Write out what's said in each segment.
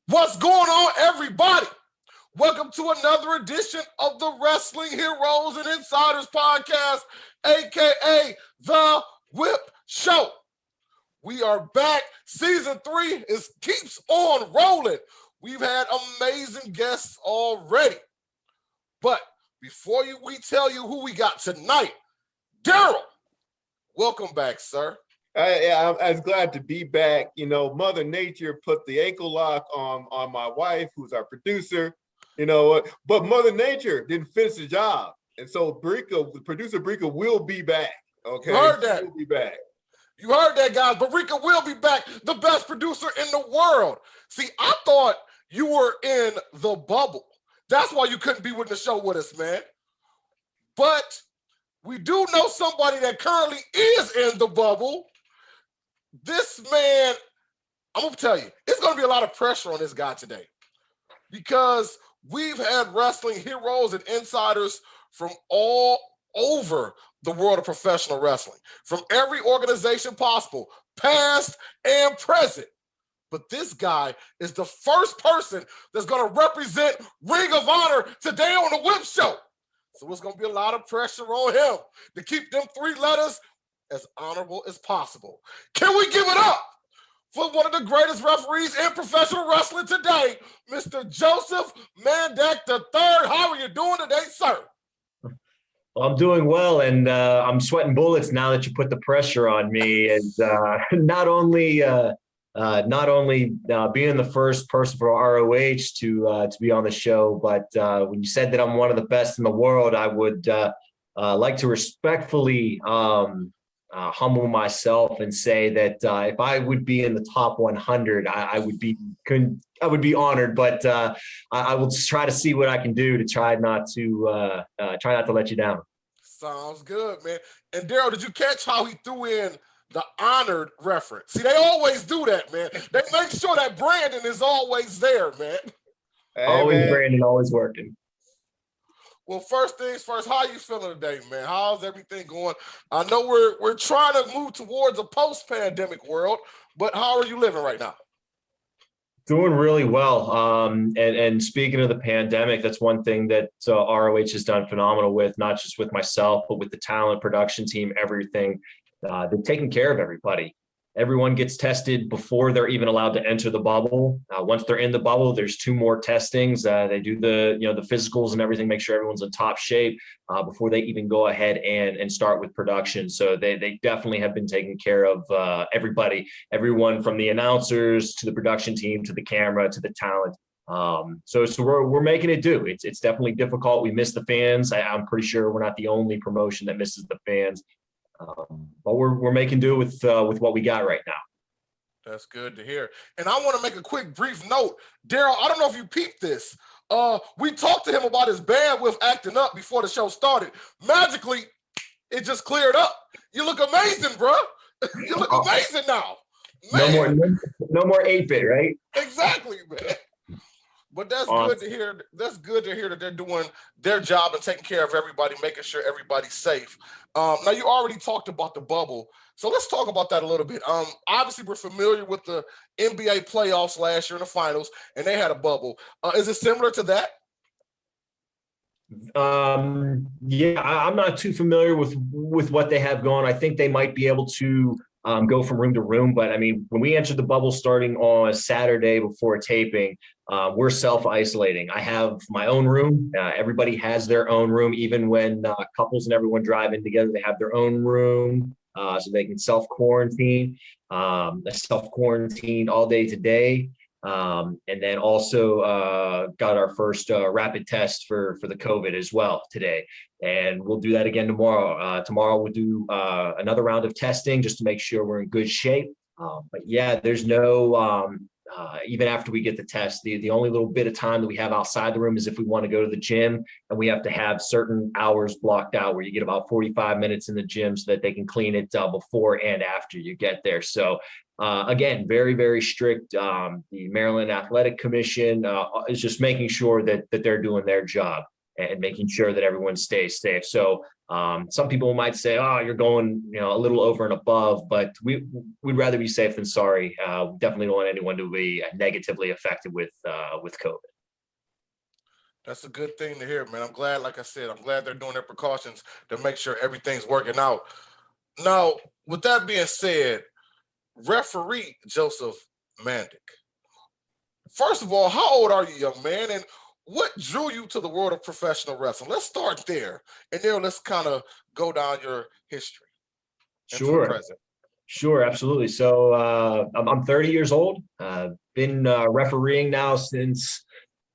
What's going on, everybody? Welcome to another edition of the Wrestling Heroes and Insiders Podcast, aka The Whip Show. We are back. Season 3 keeps on rolling. We've had amazing guests already. But before we tell you who we got tonight, Daryl, welcome back, sir. I was glad to be back. You know, Mother Nature put the ankle lock on my wife, who's our producer. You know, but Mother Nature didn't finish the job, and so producer Brika will be back. Okay, you heard that. She will be back. You heard that, guys. But Rika will be back, the best producer in the world. See, I thought you were in the bubble. That's why you couldn't be with the show with us, man. But we do know somebody that currently is in the bubble. This man, I'm going to tell you, it's going to be a lot of pressure on this guy today because we've had wrestling heroes and insiders from all over the world of professional wrestling, from every organization possible, past and present. But this guy is the first person that's going to represent Ring of Honor today on the Whip Show. So it's going to be a lot of pressure on him to keep them 3 letters as honorable as possible. Can we give it up for one of the greatest referees in professional wrestling today, Mr. Joseph Mandak III? How are you doing today, sir? Well, I'm doing well, and I'm sweating bullets now that you put the pressure on me. And not only being the first person for ROH to be on the show, but when you said that I'm one of the best in the world, I would like to respectfully humble myself and say that if I would be in the top 100, I would be honored. But I will just try to see what I can do to try not to let you down. Sounds good, man. And Daryl, did you catch how he threw in the honored reference? See, they always do that, man. They make sure that Brandon is always there, man. Hey, always man. Brandon, always working. Well, first things first, how you feeling today, man? How's everything going? I know we're trying to move towards a post-pandemic world, but how are you living right now? Doing really well. And speaking of the pandemic, that's one thing that ROH has done phenomenal with, not just with myself, but with the talent, production team, everything. They're taking care of everybody. Everyone gets tested before they're even allowed to enter the bubble. Once they're in the bubble, there's 2 more testings. They do the physicals and everything, make sure everyone's in top shape before they even go ahead and start with production. So they definitely have been taking care of everybody, everyone from the announcers to the production team to the camera to the talent. So we're making it do. It's definitely difficult. We miss the fans. I'm pretty sure we're not the only promotion that misses the fans. But we're making do with what we got right now. That's good to hear. And I want to make a quick brief note. Daryl, I don't know if you peeped this. We talked to him about his bandwidth acting up before the show started. Magically, it just cleared up. You look amazing, bro. You look amazing now. Man. No more 8-bit, right? Exactly, man. But that's awesome. Good to hear. That's good to hear that they're doing their job and taking care of everybody, making sure everybody's safe. Now, you already talked about the bubble, so let's talk about that a little bit. Obviously, we're familiar with the NBA playoffs last year in the finals, and they had a bubble. Is it similar to that? Yeah, I'm not too familiar with what they have going. I think they might be able to go from room to room. But I mean, when we entered the bubble starting on a Saturday before taping, we're self-isolating. I have my own room. Everybody has their own room. Even when couples and everyone drive in together, they have their own room so they can self-quarantine. Self-quarantined all day today. And then also got our first rapid test for the COVID as well today. And we'll do that again tomorrow. Tomorrow we'll do another round of testing just to make sure we're in good shape. But yeah, there's no, even after we get the test, the only little bit of time that we have outside the room is if we want to go to the gym, and we have to have certain hours blocked out where you get about 45 minutes in the gym so that they can clean it before and after you get there. So again, very, very strict. The Maryland Athletic Commission is just making sure that they're doing their job. and making sure that everyone stays safe. So some people might say, oh, you're going, a little over and above, but we'd rather be safe than sorry. We definitely don't want anyone to be negatively affected with COVID. That's a good thing to hear, man. I'm glad, like I said, I'm glad they're doing their precautions to make sure everything's working out. Now, with that being said, referee Joseph Mandak. First of all, how old are you, young man? And what drew you to the world of professional wrestling? Let's start there. And then let's kind of go down your history into the Sure. present. Sure, absolutely. So I'm 30 years old. Been refereeing now since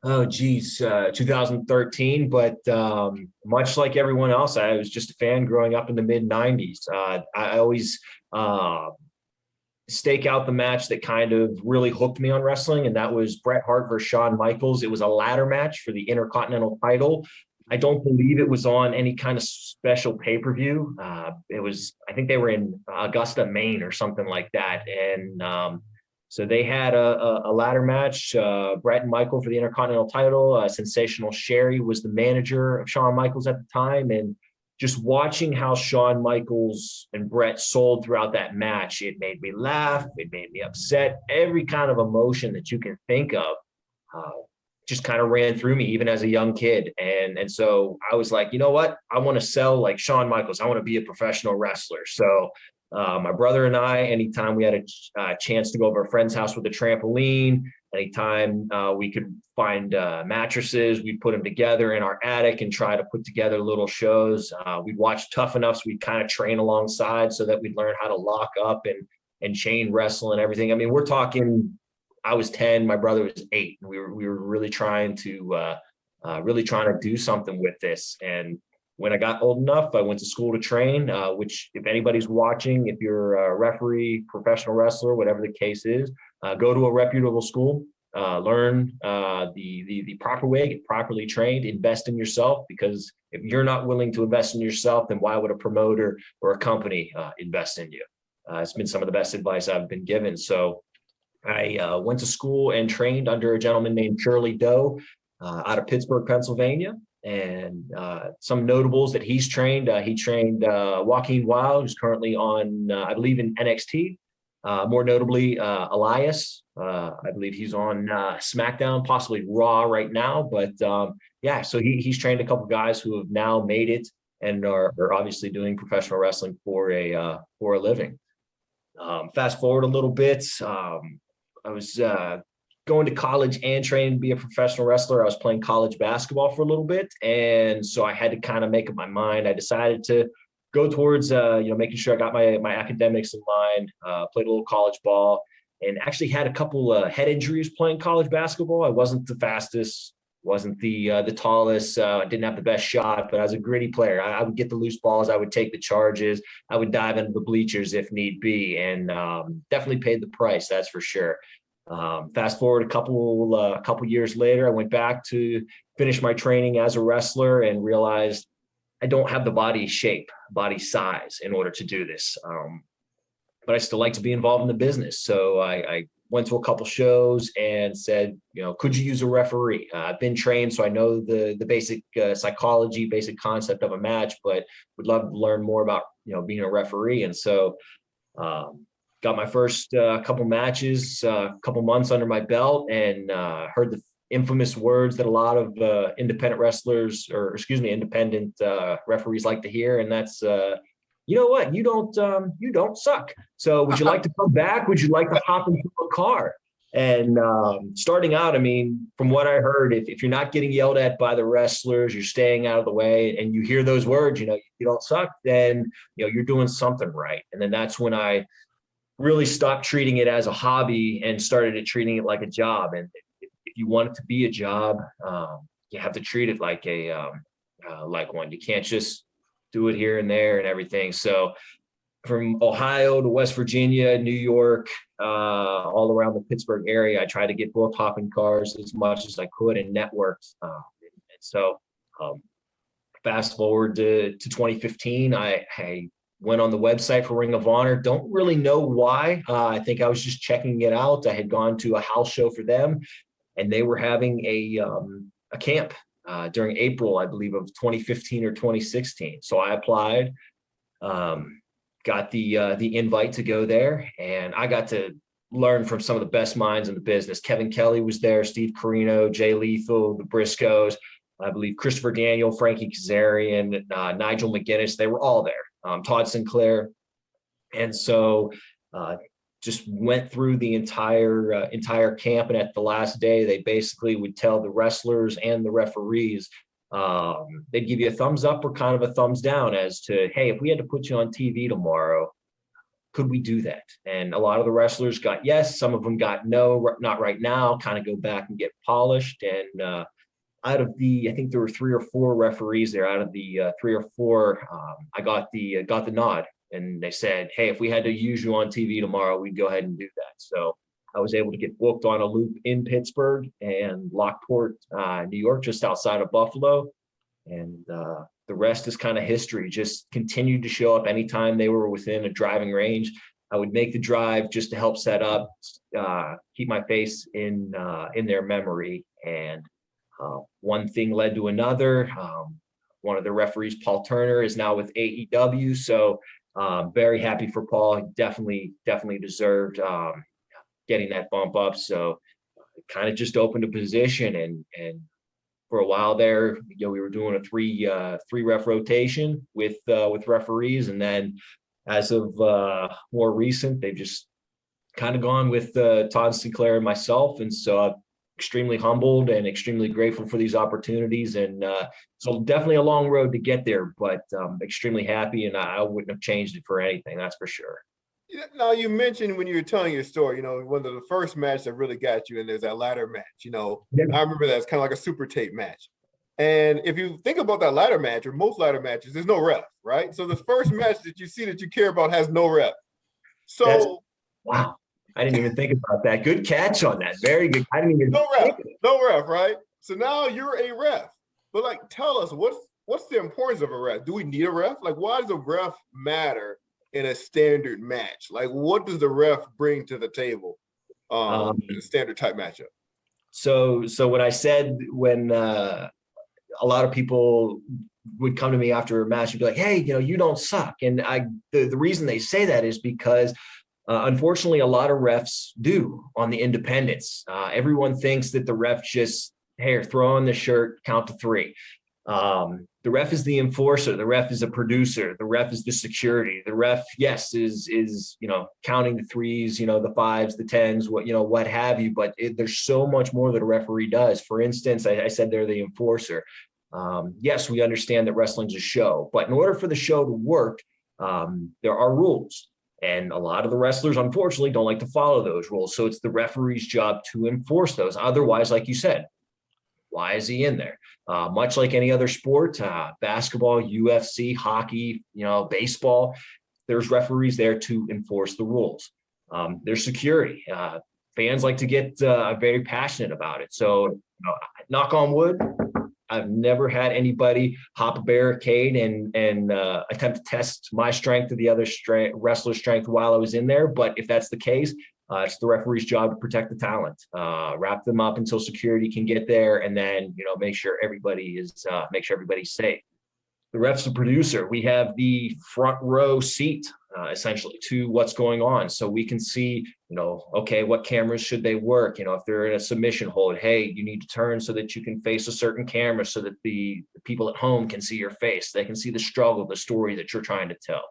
2013. But much like everyone else, I was just a fan growing up in the mid 90s. I always stake out the match that kind of really hooked me on wrestling, and that was Bret Hart versus Shawn Michaels. It was a ladder match for the Intercontinental title. I don't believe it was on any kind of special pay-per-view. It was, I think they were in Augusta, Maine or something like that. And so they had a ladder match, Bret and Michael for the Intercontinental title. Sensational Sherry was the manager of Shawn Michaels at the time. And just watching how Shawn Michaels and Bret sold throughout that match, it made me laugh. It made me upset. Every kind of emotion that you can think of just kind of ran through me, even as a young kid. And so I was like, you know what? I want to sell like Shawn Michaels. I want to be a professional wrestler. So my brother and I, anytime we had a chance to go over a friend's house with a trampoline, anytime we could find mattresses, we'd put them together in our attic and try to put together little shows. We'd watch Tough Enough, so we'd kind of train alongside so that we'd learn how to lock up and chain wrestle and everything. I mean, we're talking, I was 10, my brother was 8. And we were really trying to do something with this. And when I got old enough, I went to school to train, which if anybody's watching, if you're a referee, professional wrestler, whatever the case is, go to a reputable school, learn the proper way, get properly trained, invest in yourself, because if you're not willing to invest in yourself, then why would a promoter or a company invest in you? It's been some of the best advice I've been given. So I went to school and trained under a gentleman named Shirley Doe out of Pittsburgh, Pennsylvania. And some notables that he's trained. He trained Joaquin Wilde, who's currently on, I believe, in NXT. More notably, Elias. I believe he's on SmackDown, possibly Raw right now. But yeah, so he's trained a couple guys who have now made it and are obviously doing professional wrestling for a living. Fast forward a little bit. I was going to college and training to be a professional wrestler. I was playing college basketball for a little bit. And so I had to kind of make up my mind. I decided to go towards, making sure I got my academics in line, played a little college ball, and actually had a couple head injuries playing college basketball. I wasn't the fastest, wasn't the tallest, I didn't have the best shot, but I was a gritty player. I would get the loose balls. I would take the charges. I would dive into the bleachers if need be, and definitely paid the price, that's for sure. Fast forward a couple years later, I went back to finish my training as a wrestler and realized I don't have the body shape, body size in order to do this. But I still like to be involved in the business. So I went to a couple shows and said, could you use a referee? I've been trained, so I know the basic psychology, basic concept of a match, but would love to learn more about, being a referee. And so got my first couple matches, couple months under my belt, and heard the infamous words that a lot of independent referees like to hear, and that's, you know what, you don't suck. So would you like to come back? Would you like to hop into a car? And starting out, I mean, from what I heard, if you're not getting yelled at by the wrestlers, you're staying out of the way, and you hear those words, you don't suck, then you're doing something right. And then that's when I really stopped treating it as a hobby and started treating it like a job. And if you want it to be a job, you have to treat it like like one. You can't just do it here and there and everything. So from Ohio to West Virginia, New York, all around the Pittsburgh area, I tried to get both hopping cars as much as I could and networked. And so fast forward to 2015, I went on the website for Ring of Honor. Don't really know why. I think I was just checking it out. I had gone to a house show for them, and they were having a camp during April, I believe, of 2015 or 2016. So I applied, got the invite to go there, and I got to learn from some of the best minds in the business. Kevin Kelly was there, Steve Carino, Jay Lethal, the Briscoes, I believe Christopher Daniel, Frankie Kazarian, Nigel McGuinness. They were all there. Todd Sinclair. And so just went through the entire camp, and at the last day, they basically would tell the wrestlers and the referees, they'd give you a thumbs up or kind of a thumbs down as to, hey, if we had to put you on TV tomorrow, could we do that? And a lot of the wrestlers got yes, some of them got no, not right now, kind of go back and get polished. And out of I think there were 3 or 4 referees there. Out of the 3 or 4, I got the nod. And they said, hey, if we had to use you on TV tomorrow, we'd go ahead and do that. So I was able to get booked on a loop in Pittsburgh and Lockport, New York, just outside of Buffalo. And the rest is kind of history. Just continued to show up anytime they were within a driving range. I would make the drive just to help set up, keep my face in their memory. And one thing led to another. One of the referees, Paul Turner, is now with AEW. So very happy for Paul. He definitely deserved getting that bump up. So it kind of just opened a position, and for a while there, we were doing a three ref rotation with referees, and then as of more recent, they've just kind of gone with Todd Sinclair and myself, and so I'm extremely humbled and extremely grateful for these opportunities. And so definitely a long road to get there, but extremely happy, and I wouldn't have changed it for anything, that's for sure. Now, you mentioned when you were telling your story, one of the first matches that really got you, and there's that ladder match, Yeah. I remember that it's kind of like a super tape match. And if you think about that ladder match, or most ladder matches, there's no ref, right? So the first match that you see that you care about has no ref. So wow, I didn't even think about that. Good catch on that. Very good. I didn't even no ref, right? So now you're a ref. But tell us, what's the importance of a ref? Do we need a ref? Why does a ref matter in a standard match? What does the ref bring to the table in a standard type matchup? So what I said when a lot of people would come to me after a match and be like, hey, you don't suck. And the reason they say that is because unfortunately, a lot of refs do on the independents. Everyone thinks that the ref just, hey, throw on the shirt, count to 3. The ref is the enforcer. The ref is a producer. The ref is the security. The ref, yes, is counting the 3s, the 5s, the 10s, what have you. But there's so much more that a referee does. For instance, I said they're the enforcer. Yes, we understand that wrestling's a show, but in order for the show to work, there are rules. And a lot of the wrestlers, unfortunately, don't like to follow those rules. So it's the referee's job to enforce those. Otherwise, like you said, why is he in there? Much like any other sport, basketball, UFC, hockey, baseball, there's referees there to enforce the rules. There's security. Fans like to get very passionate about it. So, knock on wood, I've never had anybody hop a barricade and attempt to test my strength or the other wrestler's strength while I was in there. But if that's the case, it's the referee's job to protect the talent, wrap them up until security can get there, and then make sure everybody's safe. The ref's the producer. We have the front row seat essentially to what's going on, so we can see, okay, what cameras should they work? If they're in a submission hold, hey, you need to turn so that you can face a certain camera, so that the people at home can see your face. They can see the struggle, the story that you're trying to tell.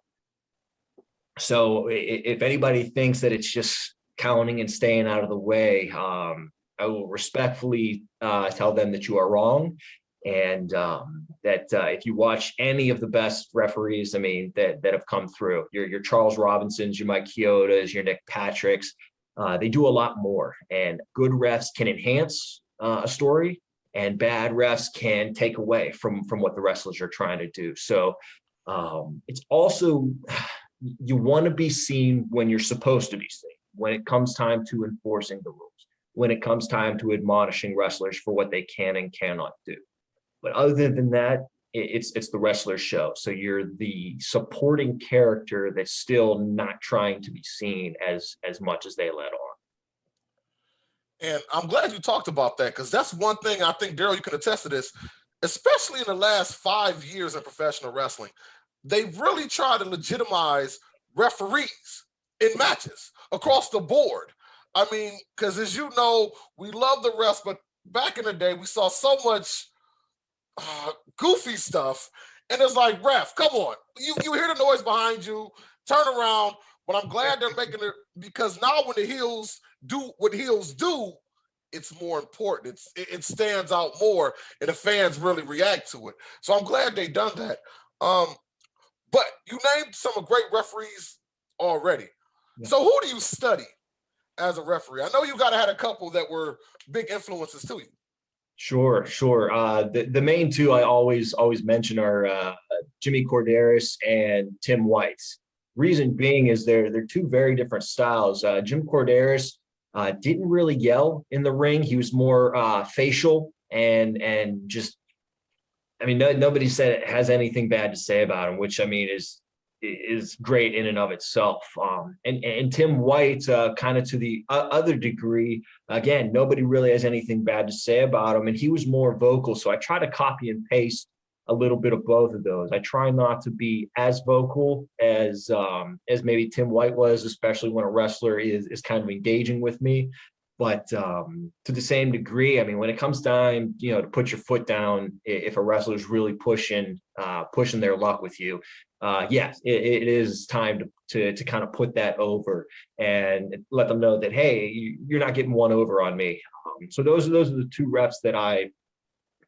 So if anybody thinks that it's just counting and staying out of the way, I will respectfully tell them that you are wrong. And that if you watch any of the best referees, that have come through, your Charles Robinsons, your Mike Chiodas, your Nick Patricks, they do a lot more. And good refs can enhance a story, and bad refs can take away from what the wrestlers are trying to do. So it's also, you want to be seen when you're supposed to be seen, when it comes time to enforcing the rules, when it comes time to admonishing wrestlers for what they can and cannot do. But other than that, it's the wrestler's show. So you're the supporting character that's still not trying to be seen as much as they let on. And I'm glad you talked about that, because that's one thing I think, Daryl, you can attest to this. especially in the last 5 years in professional wrestling, they've really tried to legitimize referees in matches across the board. I mean, because as you know, we love the refs, but back in the day, we saw so much goofy stuff. And it's like, ref, come on. You hear the noise behind you, turn around. But I'm glad they're making it, because now when the heels do what heels do, it's more important. It stands out more, and the fans really react to it. So I'm glad they done that. But you named some great referees already. Yeah. So who do you study as a referee? I know you got to have a couple that were big influences to you. Sure. The main two I always mention are Jimmy Corderas and Tim White. Reason being is they're two very different styles. Jim Corderas didn't really yell in the ring. He was more facial and just, I mean, nobody said it has anything bad to say about him, which I mean is great in and of itself. And Tim White, kind of to the other degree, again, nobody really has anything bad to say about him, and he was more vocal. So I try to copy and paste a little bit of both of those. I try not to be as vocal as maybe Tim White was, especially when a wrestler is kind of engaging with me. But to the same degree, I mean, when it comes time, to put your foot down, if a wrestler is really pushing their luck with you, yes, it is time to kind of put that over and let them know that, hey, you're not getting one over on me. So those are the two reps that I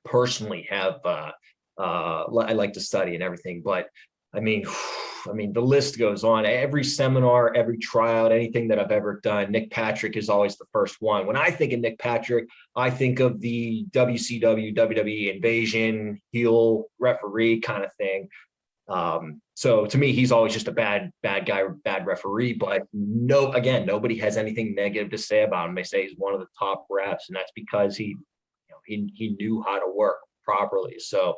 personally have. I like to study and everything, but I mean, the list goes on. Every seminar, every tryout, anything that I've ever done, Nick Patrick is always the first one. When I think of Nick Patrick, I think of the WCW, WWE invasion, heel referee kind of thing. So to me, he's always just a bad guy, bad referee. But nobody has anything negative to say about him. They say he's one of the top refs, and that's because he knew how to work properly. So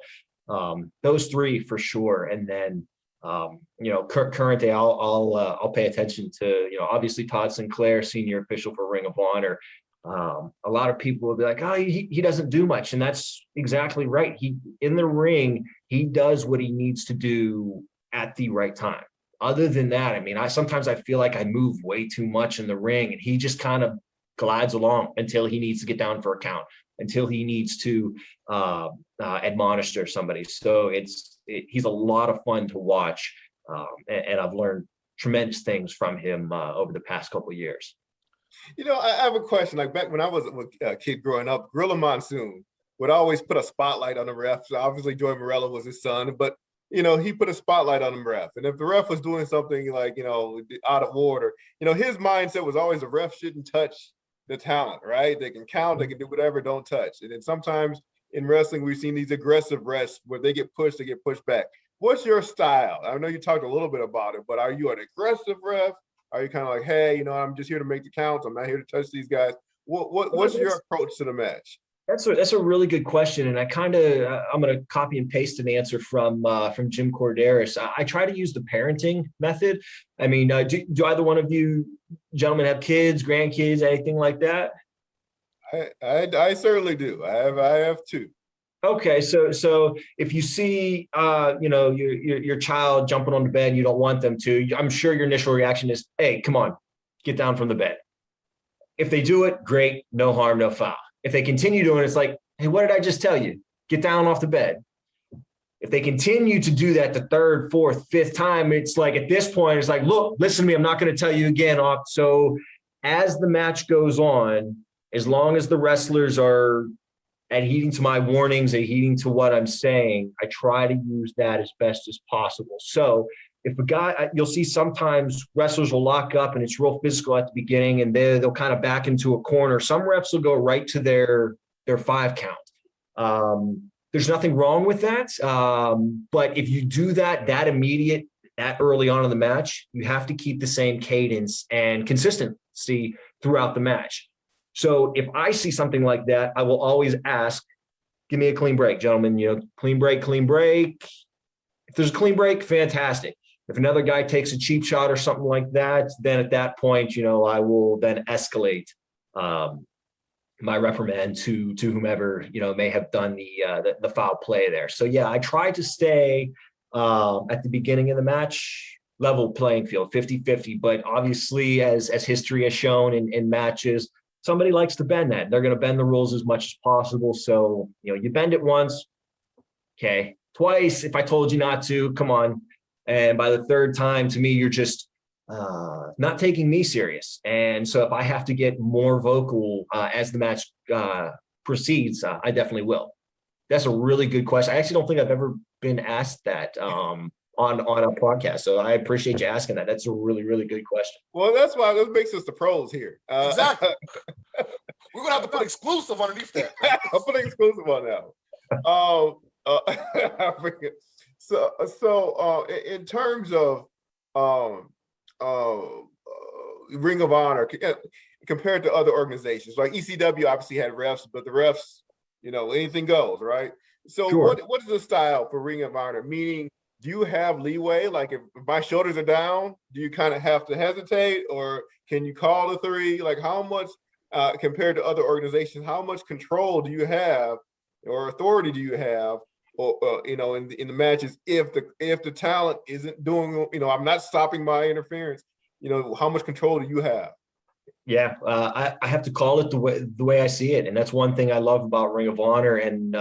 those three for sure. And then current day, I'll pay attention to, obviously Todd Sinclair, senior official for Ring of Honor. A lot of people will be like, oh, he doesn't do much. And that's exactly right. He, in the ring, he does what he needs to do at the right time. Other than that, I mean, sometimes I feel like I move way too much in the ring, and he just kind of glides along until he needs to get down for a count, until he needs to admonish somebody. So he's a lot of fun to watch, and I've learned tremendous things from him over the past couple of years. I have a question. Like back when I was a kid growing up, Gorilla Monsoon would always put a spotlight on the ref. So obviously, Joey Morello was his son, but he put a spotlight on the ref. And if the ref was doing something like out of order, his mindset was always the ref shouldn't touch the talent, right? They can count, they can do whatever, don't touch. And then sometimes in wrestling, we've seen these aggressive refs where they get pushed back. What's your style? I know you talked a little bit about it, but are you an aggressive ref? Are you kind of like, hey, I'm just here to make the counts. I'm not here to touch these guys. What's your approach to the match? That's a really good question, and I'm going to copy and paste an answer from Jim Corderas. I try to use the parenting method. I mean, do either one of you gentlemen have kids, grandkids, anything like that? I certainly do. I have two. Okay, so if you see your child jumping on the bed, you don't want them to, I'm sure your initial reaction is, hey, come on, get down from the bed. If they do it, great, no harm, no foul. If they continue doing it, it's like, hey, what did I just tell you? Get down off the bed. If they continue to do that the third, fourth, fifth time, it's like at this point, it's like, look, listen to me, I'm not going to tell you again. So as the match goes on, as long as the wrestlers are adhering to my warnings, adhering to what I'm saying, I try to use that as best as possible. So if a guy, you'll see sometimes wrestlers will lock up and it's real physical at the beginning, and they'll kind of back into a corner. Some refs will go right to their 5 count. There's nothing wrong with that. But if you do that early on in the match, you have to keep the same cadence and consistency throughout the match. So if I see something like that, I will always ask, give me a clean break, gentlemen, clean break. If there's a clean break, fantastic. If another guy takes a cheap shot or something like that, then at that point, I will then escalate my reprimand to whomever, may have done the foul play there. So yeah, I tried to stay at the beginning of the match level playing field, 50-50. But obviously, as history has shown in matches, somebody likes to bend that. They're going to bend the rules as much as possible. So, you bend it once, okay, twice. If I told you not to, come on. And by the third time, to me, you're just not taking me serious. And so if I have to get more vocal as the match proceeds, I definitely will. That's a really good question. I actually don't think I've ever been asked that on a podcast. So I appreciate you asking that. That's a really, really good question. Well, that's why this makes us the pros here. Exactly. We're gonna have to put exclusive underneath that. I'll put exclusive on that. So in terms of Ring of Honor compared to other organizations, like ECW obviously had refs, but the refs, anything goes, right? So Sure. what is the style for Ring of Honor? Meaning, do you have leeway? Like if my shoulders are down, do you kind of have to hesitate, or can you call the three? Like how much compared to other organizations, how much control do you have or authority do you have, or in the matches if the talent isn't doing, I'm not stopping my interference, how much control do you have? Yeah, I have to call it the way I see it, and that's one thing I love about Ring of Honor. And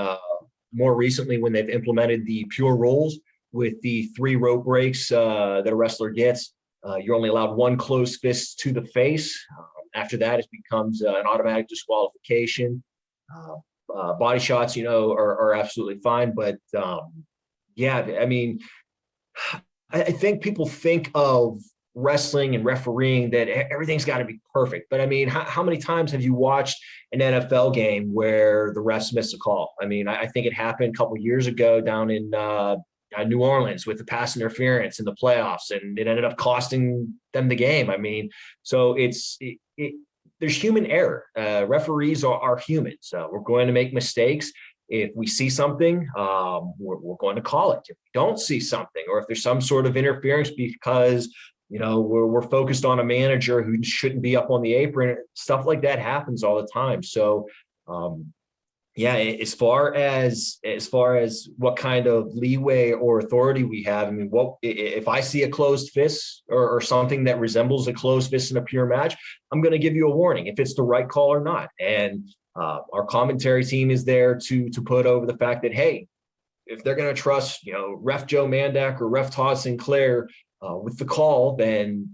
more recently, when they've implemented the pure rules with the 3 rope breaks that a wrestler gets, you're only allowed 1 closed fist to the face. After that, it becomes an automatic disqualification. Body shots, are absolutely fine. But yeah, I mean, I think people think of wrestling and refereeing that everything's got to be perfect. But I mean, how many times have you watched an NFL game where the refs miss a call? I mean, I think it happened a couple of years ago down in New Orleans with the pass interference in the playoffs, and it ended up costing them the game. I mean, so there's human error. Referees are humans. We're going to make mistakes. If we see something, we're going to call it. If we don't see something, or if there's some sort of interference because we're focused on a manager who shouldn't be up on the apron, stuff like that happens all the time. So yeah, as far as what kind of leeway or authority we have, I mean, if I see a closed fist or something that resembles a closed fist in a pure match, I'm going to give you a warning if it's the right call or not. And our commentary team is there to put over the fact that, hey, if they're going to trust, Ref Joe Mandak or Ref Todd Sinclair with the call, then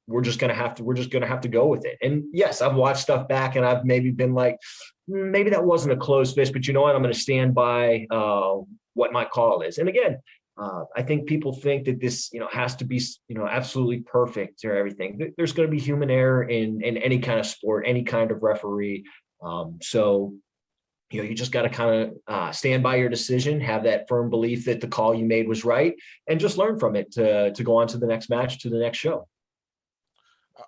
we're just gonna have to go with it. And yes, I've watched stuff back and I've maybe been like, maybe that wasn't a closed fist, but you know what? I'm going to stand by what my call is. And again, I think people think that this has to be absolutely perfect or everything. There's going to be human error in any kind of sport, any kind of referee. So you just got to kind of stand by your decision, have that firm belief that the call you made was right, and just learn from it to go on to the next match, to the next show.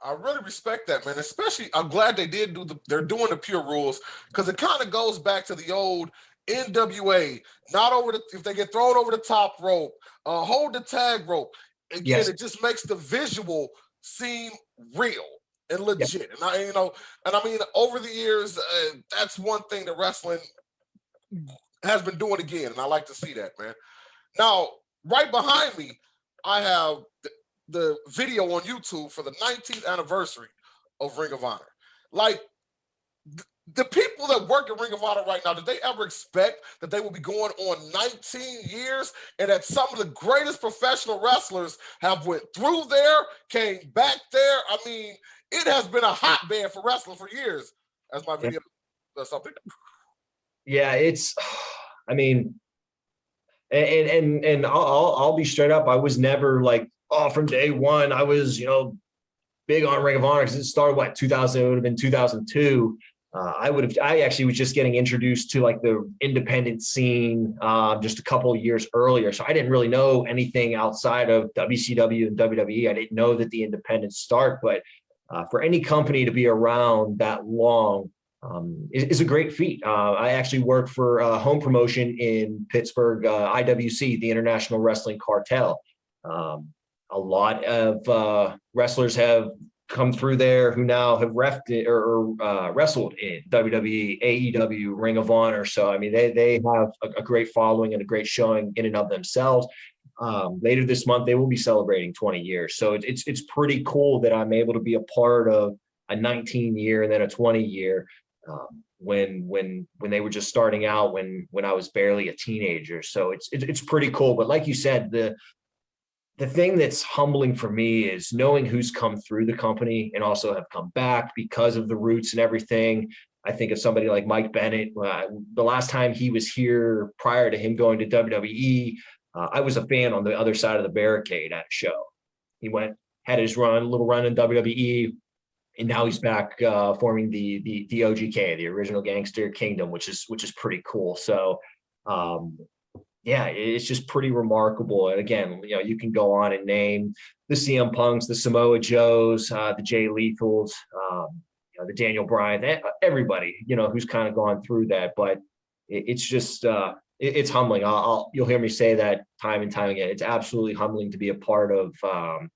I really respect that, man. Especially, I'm glad they're doing the pure rules, because it kind of goes back to the old NWA. If they get thrown over the top rope, hold the tag rope. Again, yes. It just makes the visual seem real and legit. Yep. And I mean, over the years, that's one thing that wrestling has been doing again, and I like to see that, man. Now, right behind me, I have the video on YouTube for the 19th anniversary of Ring of Honor. Like, the people that work at Ring of Honor right now, did they ever expect that they will be going on 19 years and that some of the greatest professional wrestlers have went through there, came back there? I mean, it has been a hotbed for wrestling for years, as my video does something. Yeah, I mean, and I'll be straight up. I was never like, from day one, I was, big on Ring of Honor, because it started 2000, it would have been 2002. I actually was just getting introduced to like the independent scene just a couple of years earlier. So I didn't really know anything outside of WCW and WWE. I didn't know that the independents start, but for any company to be around that long is a great feat. I actually worked for a home promotion in Pittsburgh, IWC, the International Wrestling Cartel. A lot of wrestlers have come through there who now have wrestled in WWE, AEW, Ring of Honor. So, I mean, they have a great following and a great showing in and of themselves. Later this month, they will be celebrating 20 years. So it's pretty cool that I'm able to be a part of a 19-year and then a 20-year when they were just starting out, when I was barely a teenager. So it's pretty cool. But like you said, the thing that's humbling for me is knowing who's come through the company and also have come back because of the roots and everything. I think of somebody like Mike Bennett. The last time he was here prior to him going to WWE, I was a fan on the other side of the barricade at a show. He had his little run in WWE, and now he's back forming the OGK, the Original Gangster Kingdom, which is pretty cool. So, yeah, it's just pretty remarkable. And again, you can go on and name the CM Punks, the Samoa Joes, the Jay Lethals, the Daniel Bryan, everybody, who's kind of gone through that. But it's just it's humbling. You'll hear me say that time and time again. It's absolutely humbling to be a part of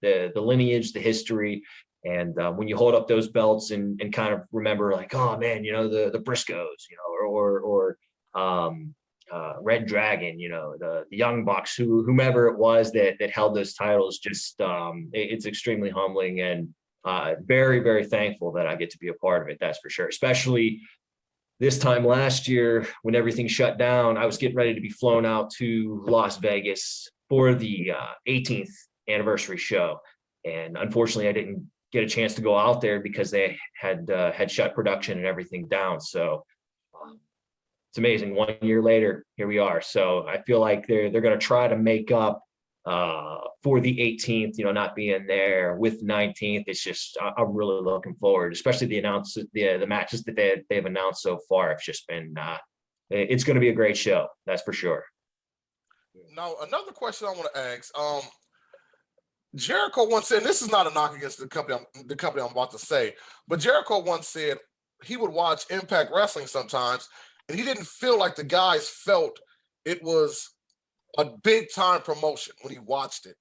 the lineage, the history. And when you hold up those belts and kind of remember, like, oh man, the Briscoes, or Red Dragon, the Young Bucks, whomever it was that held those titles, just it's extremely humbling, and very, very thankful that I get to be a part of it. That's for sure. Especially this time last year when everything shut down, I was getting ready to be flown out to Las Vegas for the 18th anniversary show. And unfortunately, I didn't get a chance to go out there because they had shut production and everything down. So it's amazing. 1 year later, here we are. So I feel like they're going to try to make up for the 18th, not being there with 19th. It's just, I'm really looking forward, especially the matches that they've announced so far. It's just been, it's going to be a great show. That's for sure. Now, another question I want to ask, Jericho once said, and this is not a knock against the company I'm about to say, but Jericho once said he would watch Impact Wrestling sometimes, and he didn't feel like the guys felt it was a big time promotion when he watched it.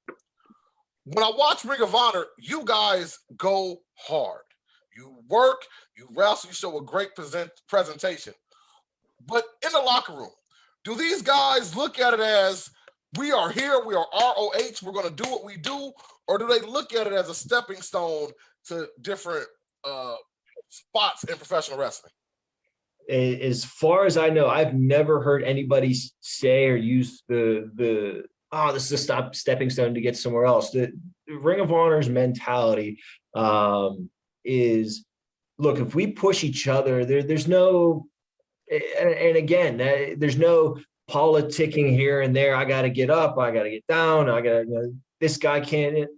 When I watch Ring of Honor, you guys go hard. You work, you wrestle, you show a great presentation. But in the locker room, do these guys look at it as, we are here, we are ROH, we're going to do what we do, or do they look at it as a stepping stone to different spots in professional wrestling? As far as I know, I've never heard anybody say or use this is a stepping stone to get somewhere else. The Ring of Honor's mentality is, look, if we push each other, there's no, and again, there's no politicking here and there. I got to get up, I got to get down, I got to, this guy can't.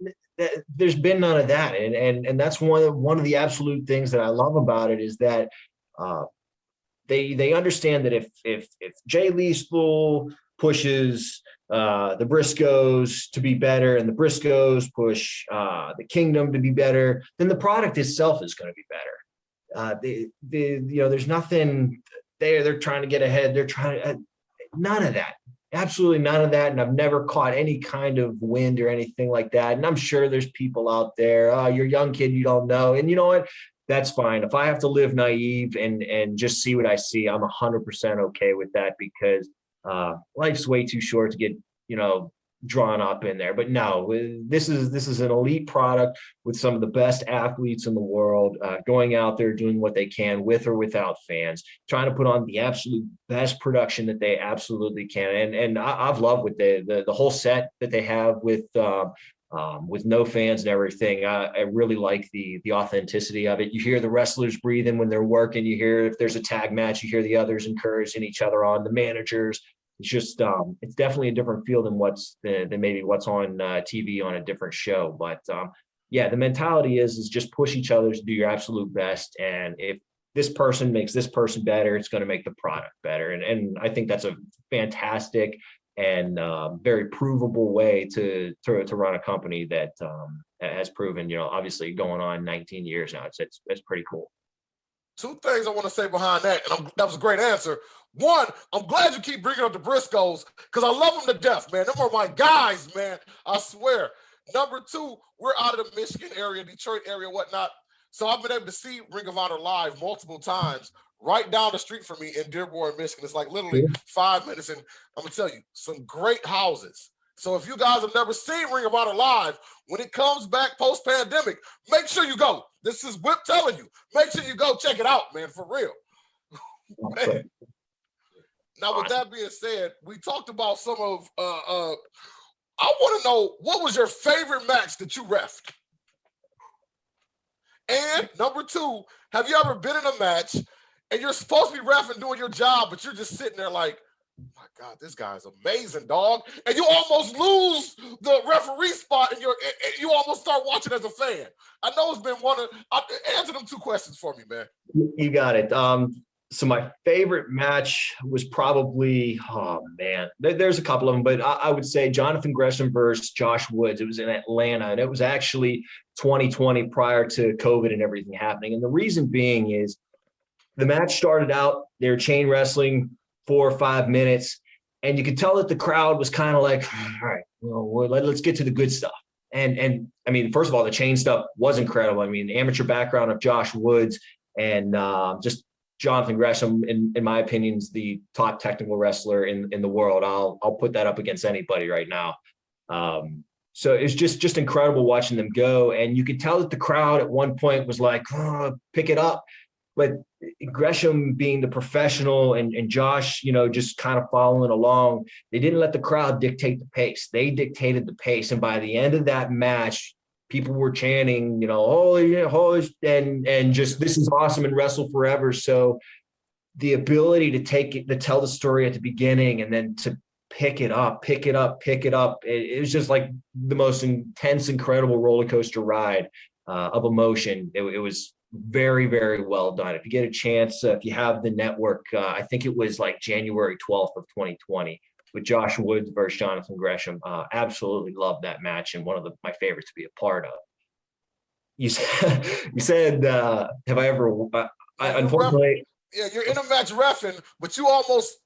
There's been none of that, and that's one of the absolute things that I love about it is that they understand that if Jay Lethal pushes the Briscoes to be better, and the Briscoes push the Kingdom to be better, then the product itself is going to be better. There's nothing there. They're trying to get ahead. They're trying to none of that. Absolutely none of that. And I've never caught any kind of wind or anything like that. And I'm sure there's people out there, you're a young kid, you don't know. And you know what? That's fine. If I have to live naive and just see what I see, I'm 100% okay with that, because life's way too short to get, drawn up in there. But no, this is an elite product with some of the best athletes in the world, going out there doing what they can with or without fans, trying to put on the absolute best production that they absolutely can. And I've loved with the whole set that they have with no fans and everything. I really like the authenticity of it. You hear the wrestlers breathing when they're working. You hear if there's a tag match, you hear the others encouraging each other on, the managers. It's just it's definitely a different feel than maybe what's on TV on a different show. But yeah, the mentality is just push each other to do your absolute best. And if this person makes this person better, it's going to make the product better. And I think that's a fantastic and very provable way to run a company that has proven, obviously going on 19 years now. It's pretty cool. Two things I want to say behind that, and that was a great answer. One, I'm glad you keep bringing up the Briscoes, because I love them to death, man. Them are my guys, man. I swear. Number two, we're out of the Michigan area, Detroit area, whatnot. So I've been able to see Ring of Honor live multiple times right down the street from me in Dearborn, Michigan. It's like literally 5 minutes. And I'm going to tell you, some great houses. So if you guys have never seen Ring of Honor live, when it comes back post-pandemic, make sure you go. This is Whip telling you. Make sure you go check it out, man, for real. Man. Now, with that being said, we talked about some of I want to know, what was your favorite match that you refed? And number two, have you ever been in a match and you're supposed to be reffing doing your job, but you're just sitting there like, oh my God, this guy's amazing, dog. And you almost lose the referee spot and you almost start watching as a fan. I know it's been answer them two questions for me, man. You got it. So my favorite match was probably, oh man, there's a couple of them, but I would say Jonathan Gresham versus Josh Woods. It was in Atlanta, and it was actually 2020 prior to COVID and everything happening. And the reason being is the match started out, they were chain wrestling 4 or 5 minutes, and you could tell that the crowd was kind of like, all right, well, let's get to the good stuff. And I mean, first of all, the chain stuff was incredible. I mean, the amateur background of Josh Woods and just Jonathan Gresham, in my opinion, is the top technical wrestler in the world. I'll put that up against anybody right now. So it's just incredible watching them go. And you could tell that the crowd at one point was like, oh, pick it up. But Gresham being the professional and Josh, just kind of following along, they didn't let the crowd dictate the pace. They dictated the pace. And by the end of that match, people were chanting, holy, and just, this is awesome and wrestle forever. So the ability to tell the story at the beginning and then to pick it up. It was just like the most intense, incredible roller coaster ride of emotion. It was very, very well done. If you get a chance, if you have the network, I think it was like January 12th of 2020. With Josh Woods versus Jonathan Gresham. Absolutely loved that match and one of my favorites to be a part of. You said have I ever, unfortunately. Yeah, you're in a match reffing, but you almost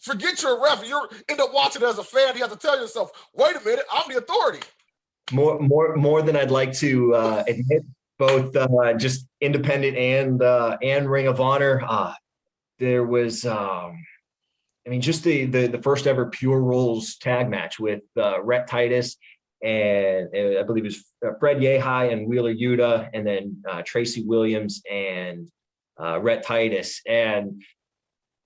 forget you're a ref. You end up watching it as a fan. You have to tell yourself, wait a minute, I'm the authority. More than I'd like to admit, both just independent and Ring of Honor. There was just the first ever Pure Rules tag match with Rhett Titus and I believe it was Fred Yehai and Wheeler Yuta, and then Tracy Williams and Rhett Titus. And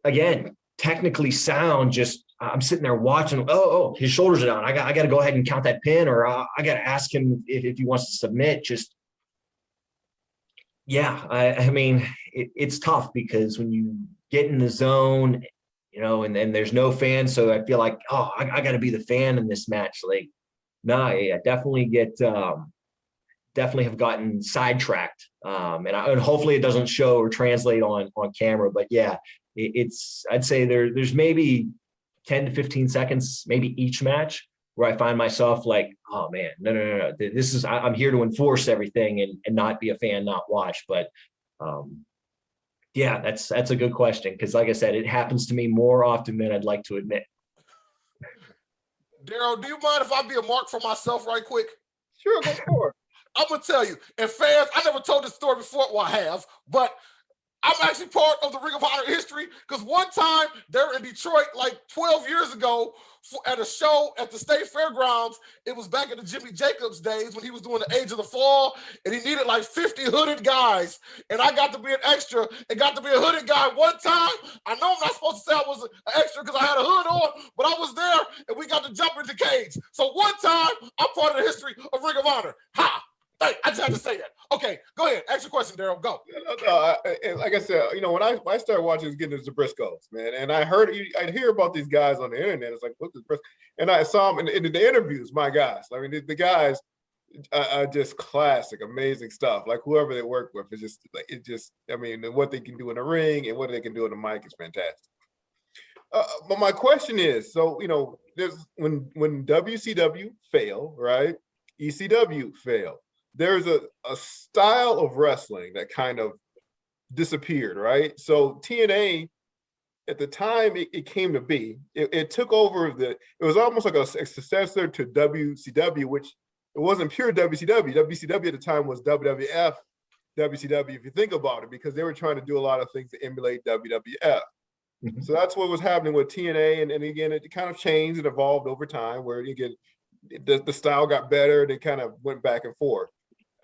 again, technically sound, just I'm sitting there watching, oh, his shoulders are down. I got to go ahead and count that pin, or I got to ask him if he wants to submit. Just, yeah, I mean, it's tough because when you get in the zone, and then there's no fans. So I feel like, I got to be the fan in this match. Like, I definitely definitely have gotten sidetracked. And hopefully it doesn't show or translate on camera, but yeah, I'd say there's maybe 10 to 15 seconds, maybe each match where I find myself like, oh man, no. This is, I'm here to enforce everything and not be a fan, not watch. But, yeah, that's a good question. Cause like I said, it happens to me more often than I'd like to admit. Daryl, do you mind if I be a mark for myself right quick? Sure, go for it. I'm going to tell you, and fans, I never told this story before. Well, I have, but I'm actually part of the Ring of Honor history because one time they were in Detroit like 12 years ago at a show at the State Fairgrounds. It was back in the Jimmy Jacobs days when he was doing the Age of the Fall, and he needed like 50 hooded guys. And I got to be an extra and got to be a hooded guy one time. I know I'm not supposed to say I was an extra because I had a hood on, but I was there and we got to jump into cage. So one time, I'm part of the history of Ring of Honor. Ha! Hey, I just had to say that. Okay, go ahead. Ask your question, Daryl. Go. Like I said, when I started watching, it's getting into Briscoes, man, and I'd hear about these guys on the internet. It's like, look at Briscoe, and I saw them in the interviews. My guys, I mean, the guys are just classic, amazing stuff. Like whoever they work with is just, I mean, what they can do in the ring and what they can do in the mic is fantastic. But my question is, so there's when WCW failed, right? ECW failed. There's a style of wrestling that kind of disappeared, right? So TNA, at the time it came to be, it took over it was almost like a successor to WCW, which it wasn't pure WCW. WCW at the time was WWF, WCW, if you think about it, because they were trying to do a lot of things to emulate WWF. So that's what was happening with TNA. And again, it kind of changed and evolved over time where again, the style got better. They kind of went back and forth.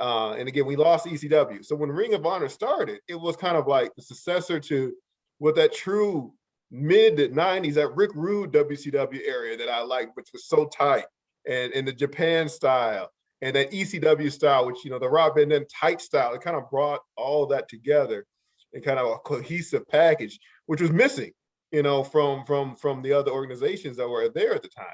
And again, we lost ECW. So when Ring of Honor started, it was kind of like the successor to what that true mid-90s, that Rick Rude WCW area that I liked, which was so tight, and the Japan style and that ECW style, which, you know, the Rob Van Dam tight style, it kind of brought all of that together in kind of a cohesive package, which was missing, you know, from the other organizations that were there at the time.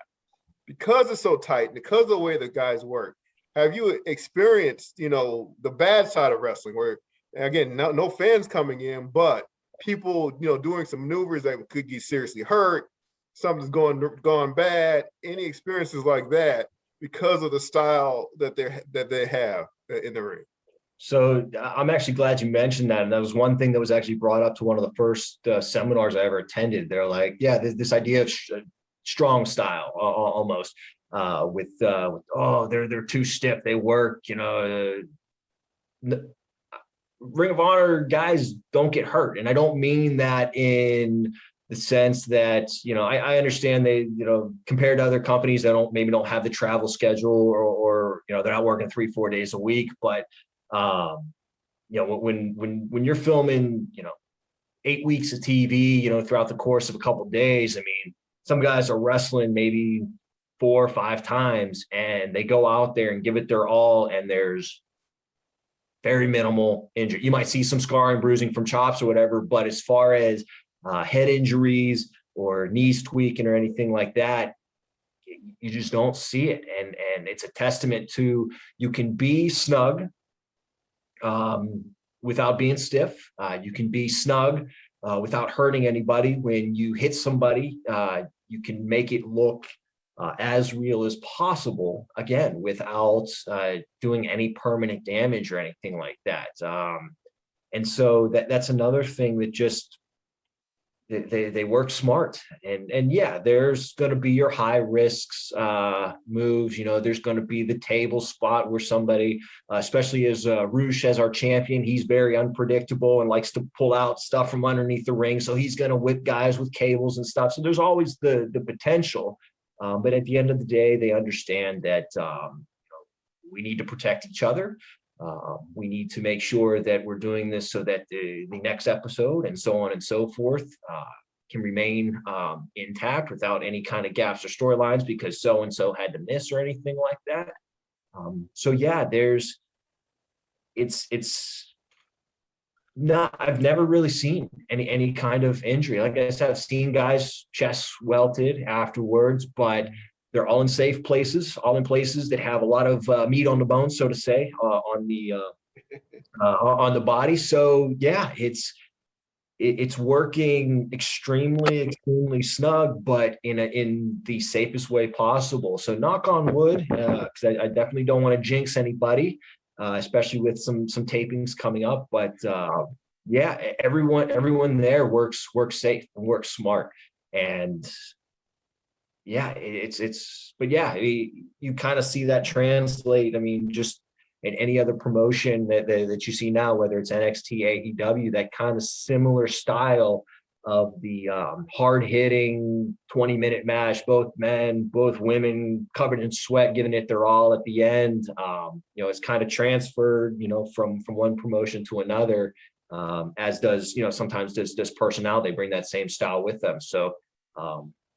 Because it's so tight, because of the way the guys work, have you experienced, you know, the bad side of wrestling where, again, no fans coming in, but people, you know, doing some maneuvers that could get seriously hurt, something's gone bad, any experiences like that because of the style that they have in the ring? So I'm actually glad you mentioned that. And that was one thing that was actually brought up to one of the first seminars I ever attended. They're like, yeah, this idea of strong style almost with oh, they're too stiff. They work, you know, Ring of Honor guys don't get hurt. And I don't mean that in the sense that, you know, I understand they, you know, compared to other companies that maybe don't have the travel schedule or, you know, they're not working 3-4 days a week, but you know, when you're filming, you know, 8 weeks of TV, you know, throughout the course of a couple of days, I mean, some guys are wrestling maybe 4 or 5 times and they go out there and give it their all. And there's very minimal injury. You might see some scarring, bruising from chops or whatever, but as far as head injuries or knees tweaking or anything like that, you just don't see it. And it's a testament to, you can be snug without being stiff. You can be snug without hurting anybody. When you hit somebody, you can make it look as real as possible, again, without doing any permanent damage or anything like that. And so that's another thing that just, they work smart. And yeah, there's going to be your high risks moves. You know, there's going to be the table spot where somebody, especially as Roosh as our champion, he's very unpredictable and likes to pull out stuff from underneath the ring. So he's going to whip guys with cables and stuff. So there's always the potential. But at the end of the day, they understand that you know, we need to protect each other. We need to make sure that we're doing this so that the next episode and so on and so forth can remain intact without any kind of gaps or storylines because so-and-so had to miss or anything like that. So yeah, it's not, I've never really seen any kind of injury. Like I said, I've seen guys chest welted afterwards, but they're all in safe places, all in places that have a lot of meat on the bone, so to say, on the body. So yeah, it's working extremely snug, but in the safest way possible. So knock on wood, because I definitely don't want to jinx anybody, especially with some tapings coming up. But yeah, everyone there works safe and works smart. And yeah, but yeah, you kind of see that translate. I mean, just in any other promotion that you see now, whether it's NXT, AEW, that kind of similar style of the hard-hitting 20-minute match, both men, both women, covered in sweat, giving it their all at the end. You know, it's kind of transferred, you know, from one promotion to another, as does, you know, sometimes does personnel. They bring that same style with them. So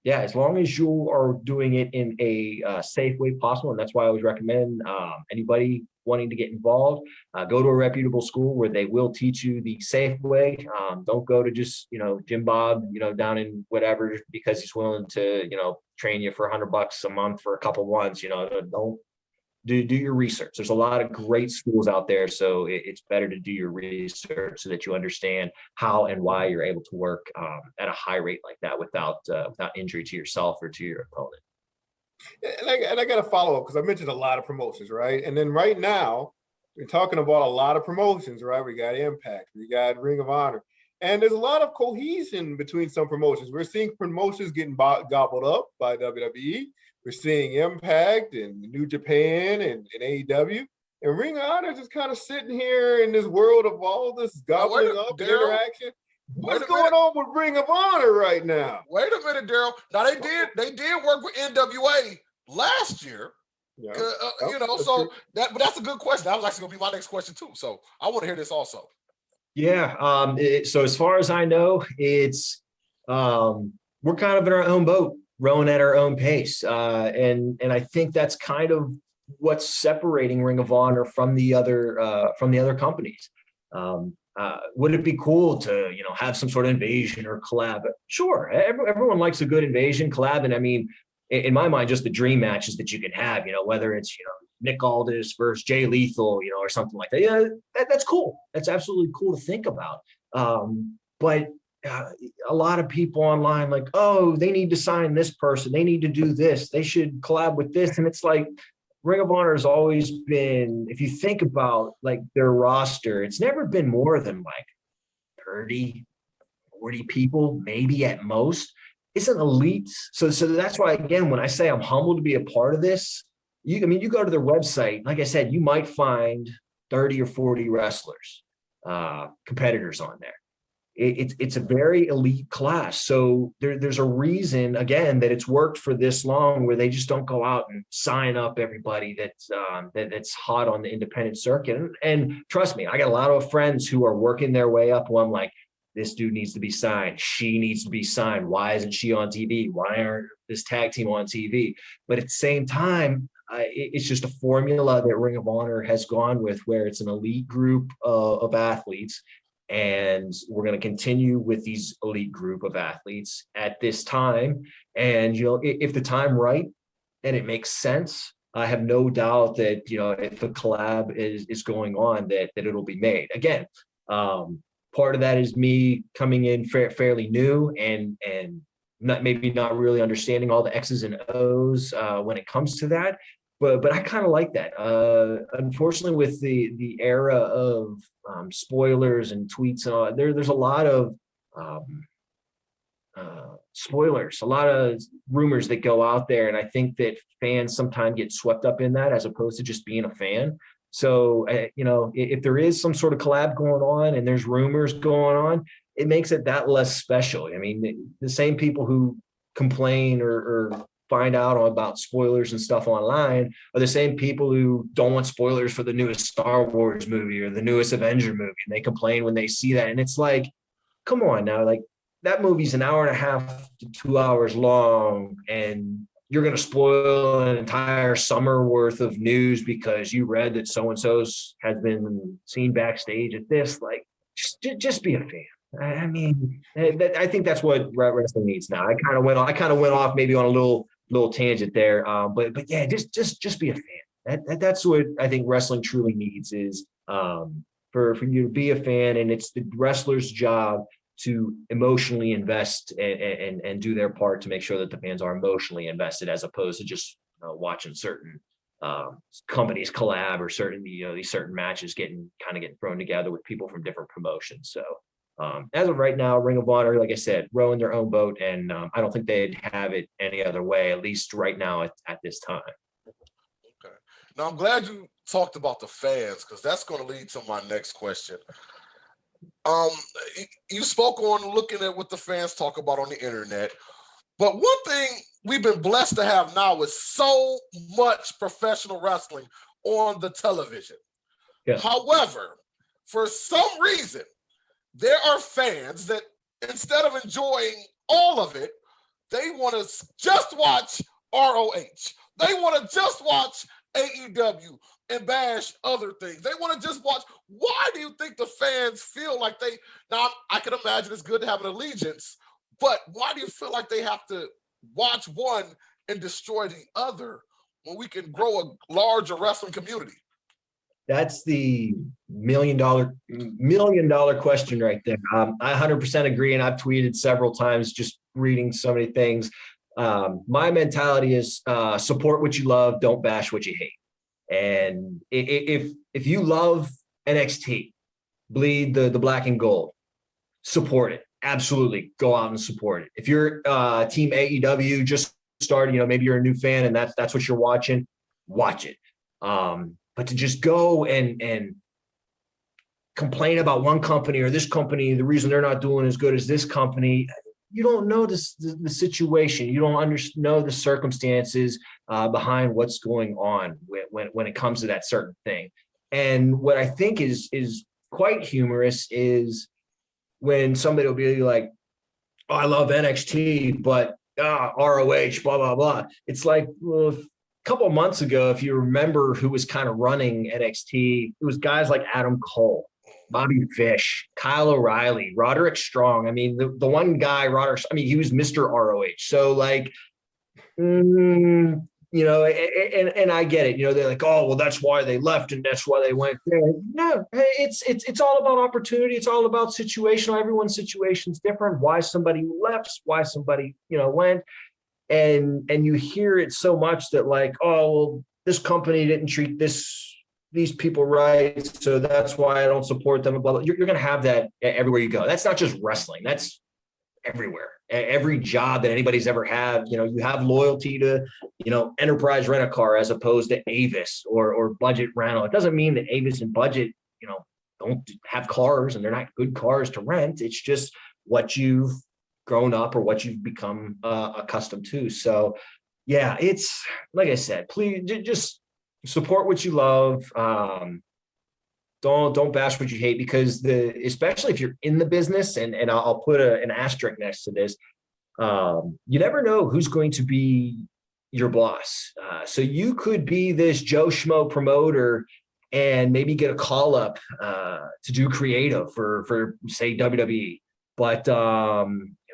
yeah, as long as you are doing it in a safe way possible, and that's why I always recommend anybody wanting to get involved, go to a reputable school where they will teach you the safe way. Don't go to just, you know, Jim Bob, you know, down in whatever, because he's willing to, you know, train you for $100 a month for a couple months. You know, don't do your research. There's a lot of great schools out there, so it's better to do your research so that you understand how and why you're able to work at a high rate like that without injury to yourself or to your opponent. And I got to follow up because I mentioned a lot of promotions, right? And then right now, we're talking about a lot of promotions, right? We got Impact, we got Ring of Honor, and there's a lot of cohesion between some promotions. We're seeing promotions getting gobbled up by WWE. we're seeing Impact and New Japan and AEW. And Ring of Honor just kind of sitting here in this world of all this gobbling up and interaction. What's going on with Ring of Honor right now? Wait a minute, Daryl. Now they did work with NWA last year. Yeah. So that's a good question. That was actually gonna be my next question too. So I want to hear this also. Yeah. So as far as I know, it's we're kind of in our own boat, rowing at our own pace, and I think that's kind of what's separating Ring of Honor from the other companies. Would it be cool to have some sort of invasion or collab? Sure, everyone likes a good invasion collab, and I mean, in my mind, just the dream matches that you can have, whether it's Nick Aldis versus Jay Lethal, or something like that. Yeah, that's cool. That's absolutely cool to think about. But a lot of people online like, oh, they need to sign this person, they need to do this, they should collab with this, and it's like Ring of Honor has always been, if you think about like their roster, it's never been more than like 30, 40 people, maybe at most. It's an elite. So that's why, again, when I say I'm humbled to be a part of this, you go to their website, like I said, you might find 30 or 40 wrestlers, competitors on there. It's a very elite class. So there's a reason, again, that it's worked for this long, where they just don't go out and sign up everybody that's hot on the independent circuit. And trust me, I got a lot of friends who are working their way up. Who I'm like, this dude needs to be signed. She needs to be signed. Why isn't she on TV? Why aren't this tag team on TV? But at the same time, it's just a formula that Ring of Honor has gone with, where it's an elite group of athletes. And we're going to continue with these elite group of athletes at this time. And, if the time right and it makes sense, I have no doubt that, if a collab is going on, that it'll be made. Again, part of that is me coming in fairly new and not really understanding all the X's and O's when it comes to that. But I kind of like that. Unfortunately, with the era of spoilers and tweets and all, there's a lot of spoilers, a lot of rumors that go out there, and I think that fans sometimes get swept up in that as opposed to just being a fan. So if there is some sort of collab going on and there's rumors going on, it makes it that less special. I mean, the same people who complain or find out about spoilers and stuff online are the same people who don't want spoilers for the newest Star Wars movie or the newest Avenger movie. And they complain when they see that. And it's like, come on now, like that movie's an hour and a half to 2 hours long, and you're going to spoil an entire summer worth of news because you read that so-and-so's has been seen backstage at this. Like, just be a fan. I mean, I think that's what wrestling needs now. I kind of went off maybe on a little tangent there, but yeah, just be a fan. That's what I think wrestling truly needs, is for you to be a fan, and it's the wrestler's job to emotionally invest and do their part to make sure that the fans are emotionally invested, as opposed to just watching certain companies collab or these certain matches getting thrown together with people from different promotions. So as of right now, Ring of Honor, like I said, rowing their own boat, and I don't think they'd have it any other way, at least right now at this time. Okay. Now, I'm glad you talked about the fans, because that's going to lead to my next question. You spoke on looking at what the fans talk about on the internet, but one thing we've been blessed to have now is so much professional wrestling on the television. Yeah. However, for some reason, there are fans that, instead of enjoying all of it, they want to just watch ROH. They want to just watch AEW and bash other things. They want to just watch. Why do you think the fans feel like they, now I can imagine it's good to have an allegiance, but why do you feel like they have to watch one and destroy the other when we can grow a larger wrestling community? That's the million dollar question right there. I 100% agree, and I've tweeted several times just reading so many things. My mentality is support what you love, don't bash what you hate. And if you love NXT, bleed the black and gold, support it. Absolutely, go out and support it. If you're team AEW, just Superstar, maybe you're a new fan and that's what you're watching, watch it. But to just go and complain about one company or this company, the reason they're not doing as good as this company, you don't know the situation. You don't know the circumstances behind what's going on when it comes to that certain thing. And what I think is quite humorous is when somebody will be like, oh, I love NXT, but ROH, blah, blah, blah. It's like, well, a couple of months ago, if you remember who was kind of running NXT, it was guys like Adam Cole, Bobby Fish, Kyle O'Reilly, Roderick Strong. I mean, the one guy, Roderick, he was Mr. ROH. So like, and I get it. They're like, oh, well, that's why they left and that's why they went there. No, it's all about opportunity. It's all about situational. Everyone's situation's different. Why somebody left, why somebody, went. And you hear it so much that like, oh, well, this company didn't treat these people right, so that's why I don't support them. Blah, blah. You're going to have that everywhere you go. That's not just wrestling. That's everywhere. Every job that anybody's ever had, you have loyalty to, Enterprise Rent-A-Car as opposed to Avis or Budget Rental. It doesn't mean that Avis and Budget, don't have cars and they're not good cars to rent. It's just what you've grown up or what you've become accustomed to. So yeah, it's like I said, please just support what you love. Don't bash what you hate, because especially if you're in the business, and I'll put an asterisk next to this. You never know who's going to be your boss. So you could be this Joe Schmo promoter and maybe get a call up to do creative for say WWE, but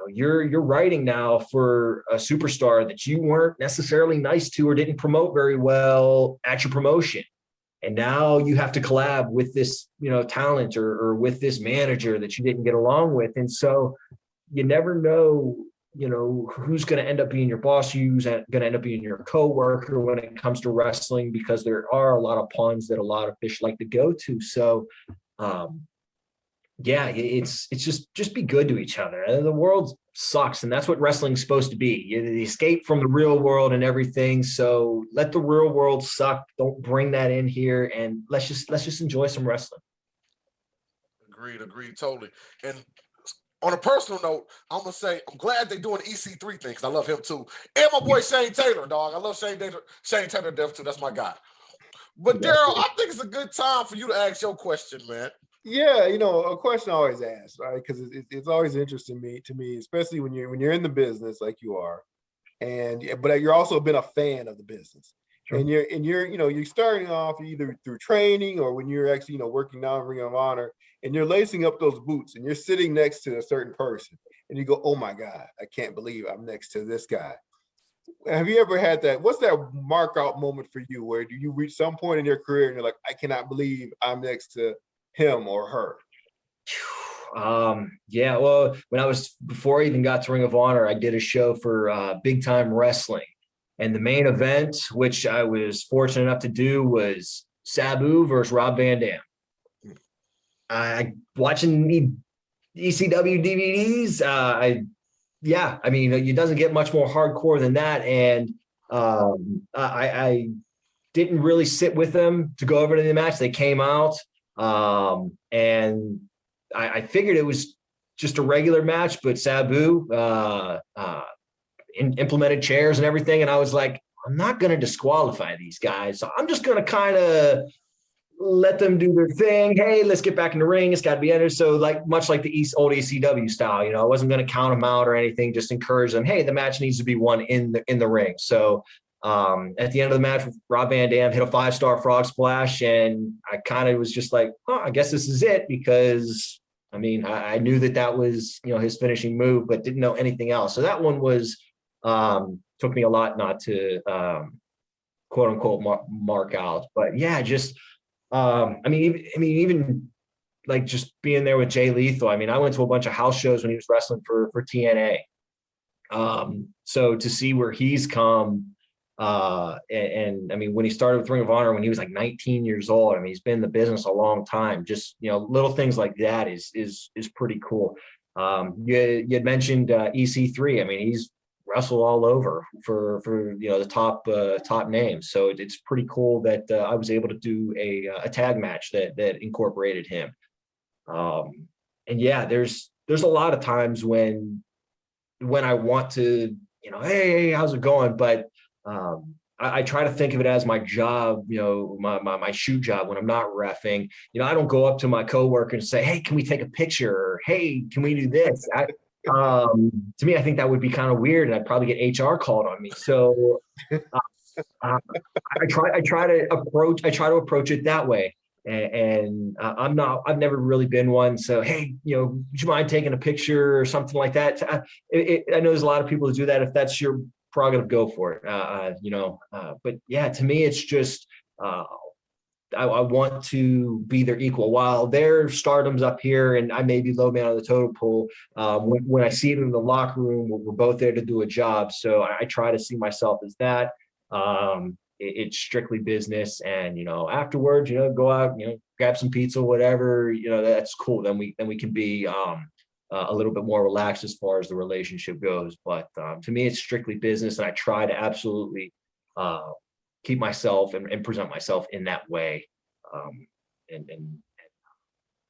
you're writing now for a superstar that you weren't necessarily nice to or didn't promote very well at your promotion. And now you have to collab with this, talent or with this manager that you didn't get along with. And so you never know, who's going to end up being your boss, who's going to end up being your coworker when it comes to wrestling, because there are a lot of ponds that a lot of fish like to go to. So, yeah, it's just be good to each other. The world sucks, and that's what wrestling's supposed to be. You escape from the real world and everything. So let the real world suck. Don't bring that in here, and let's just enjoy some wrestling. Agreed, totally. And on a personal note, I'm gonna say I'm glad they're doing the EC3 thing because I love him too, and my boy Shane Taylor, dog. I love Shane Taylor to death too. That's my guy. But Daryl, I think it's a good time for you to ask your question, man. Yeah, a question I always ask, right? Because it's always interesting to me, especially when you're in the business like you are, but you're also been a fan of the business, sure. and you're starting off either through training or when you're actually working now in Ring of Honor, and you're lacing up those boots and you're sitting next to a certain person, and you go, oh my God, I can't believe I'm next to this guy. Have you ever had that? What's that mark out moment for you where do you reach some point in your career and you're like, I cannot believe I'm next to him or her? Yeah, well, before I even got to Ring of Honor, I did a show for Big Time Wrestling, and the main event, which I was fortunate enough to do, was Sabu versus Rob Van Dam. I watching ECW DVDs. It doesn't get much more hardcore than that, and I didn't really sit with them to go over to the match. They came out. And I figured it was just a regular match, but Sabu implemented chairs and everything. And I was like, I'm not going to disqualify these guys. So I'm just going to kind of let them do their thing. Hey, let's get back in the ring. It's got to be ended. So much like the old ECW style, I wasn't going to count them out or anything, just encourage them. Hey, the match needs to be won in the ring. So at the end of the match, Rob Van Dam hit a 5-star frog splash, and I kind of was just like, I guess this is it, because I knew that was his finishing move, but didn't know anything else. So that one was took me a lot not to quote unquote mark out. But yeah, just even like just being there with Jay Lethal. I went to a bunch of house shows when he was wrestling for TNA. So to see where he's come. When he started with Ring of Honor when he was like 19 years old, he's been in the business a long time. Just little things like that is pretty cool. You had mentioned EC3. He's wrestle all over for the top names. So it's pretty cool that I was able to do a tag match that incorporated him. And yeah, there's a lot of times when I want to, hey, how's it going? But I try to think of it as my job, my shoot job when I'm not reffing. I don't go up to my coworker and say, hey, can we take a picture? Or, hey, can we do this? To me, I think that would be kind of weird, and I'd probably get HR called on me. So I try to approach it that way. And I've never really been one. So, hey, would you mind taking a picture or something like that? I know there's a lot of people who do that. If that's your prerogative, go for it. But yeah, to me, it's just, I want to be their equal. While their stardom's up here and I may be low man on the totem pole, when I see it in the locker room, we're both there to do a job. So I try to see myself as that. It's strictly business, and afterwards, go out, grab some pizza, whatever, that's cool. Then we can be a little bit more relaxed as far as the relationship goes. But to me, it's strictly business, and I try to absolutely keep myself and present myself in that way.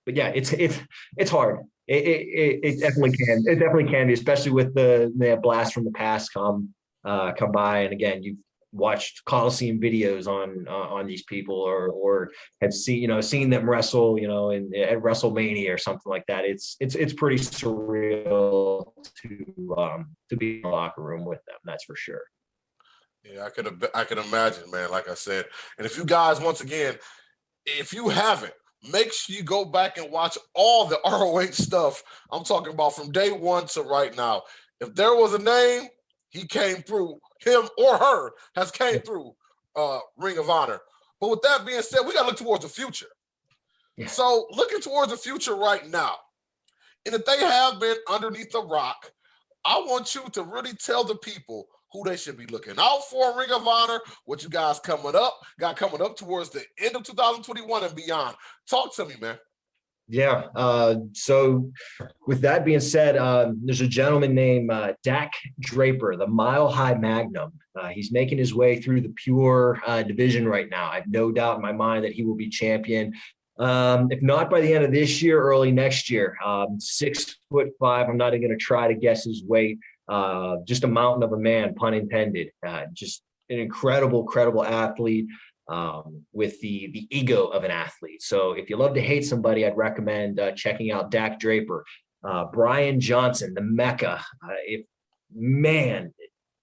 But yeah, it's hard. It definitely can be, especially with the blast from the past come by. And again, you've watched Coliseum videos on these people, or have seen them wrestle, at WrestleMania or something like that. It's pretty surreal to be in the locker room with them. That's for sure. Yeah, I could imagine, man. Like I said, and if you guys, once again, if you haven't, make sure you go back and watch all the ROH stuff. I'm talking about from day one to right now. If there was a name, he came through. Him or her has came through Ring of Honor. But with that being said, we got to look towards the future. Yeah. So looking towards the future right now, and if they have been underneath the rock, I want you to really tell the people who they should be looking out for, Ring of Honor, what you guys got coming up towards the end of 2021 and beyond. Talk to me, man. Yeah. So with that being said, there's a gentleman named Dak Draper, the Mile High Magnum. He's making his way through the pure division right now. I have no doubt in my mind that he will be champion. If not by the end of this year, early next year. 6'5". I'm not even going to try to guess his weight. Just a mountain of a man, pun intended. Just an incredible athlete. With the ego of an athlete. So if you love to hate somebody, I'd recommend checking out Dak Draper. Brian Johnson, the Mecca.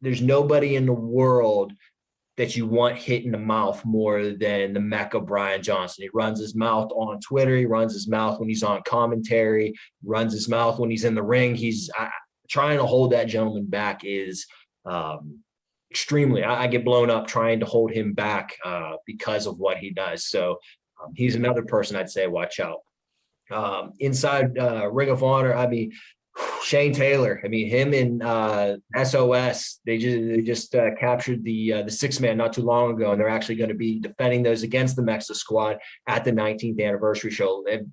There's nobody in the world that you want hit in the mouth more than the Mecca Brian Johnson. He runs his mouth on Twitter. He runs his mouth when he's on commentary. Runs his mouth when he's in the ring. He's trying to hold that gentleman back is extremely. I get blown up trying to hold him back because of what he does. So he's another person I'd say watch out. Inside Ring of Honor, Shane Taylor. Him and SOS. They just captured the 6-man not too long ago, and they're actually going to be defending those against the Mexa Squad at the 19th anniversary show. They have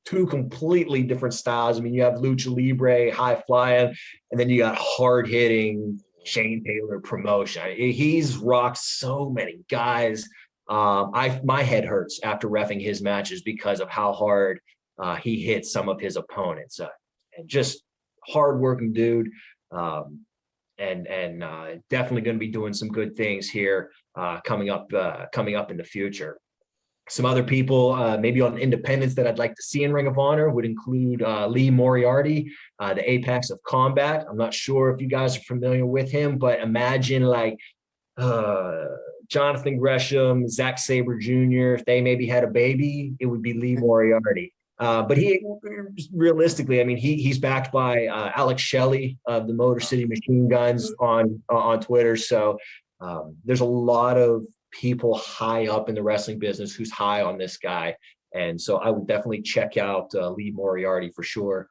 two completely different styles. You have lucha libre, high flying, and then you got hard hitting Shane Taylor promotion. He's rocked so many guys. My head hurts after reffing his matches because of how hard he hits some of his opponents. And just hardworking dude. And definitely going to be doing some good things here coming up in the future. Some other people, maybe on independents that I'd like to see in Ring of Honor would include Lee Moriarty, the Apex of Combat. I'm not sure if you guys are familiar with him, but imagine like Jonathan Gresham, Zack Sabre Jr. If they maybe had a baby, it would be Lee Moriarty. But he realistically, he's backed by Alex Shelley of the Motor City Machine Guns on Twitter. So there's a lot of people high up in the wrestling business who's high on this guy. And so I would definitely check out Lee Moriarty for sure.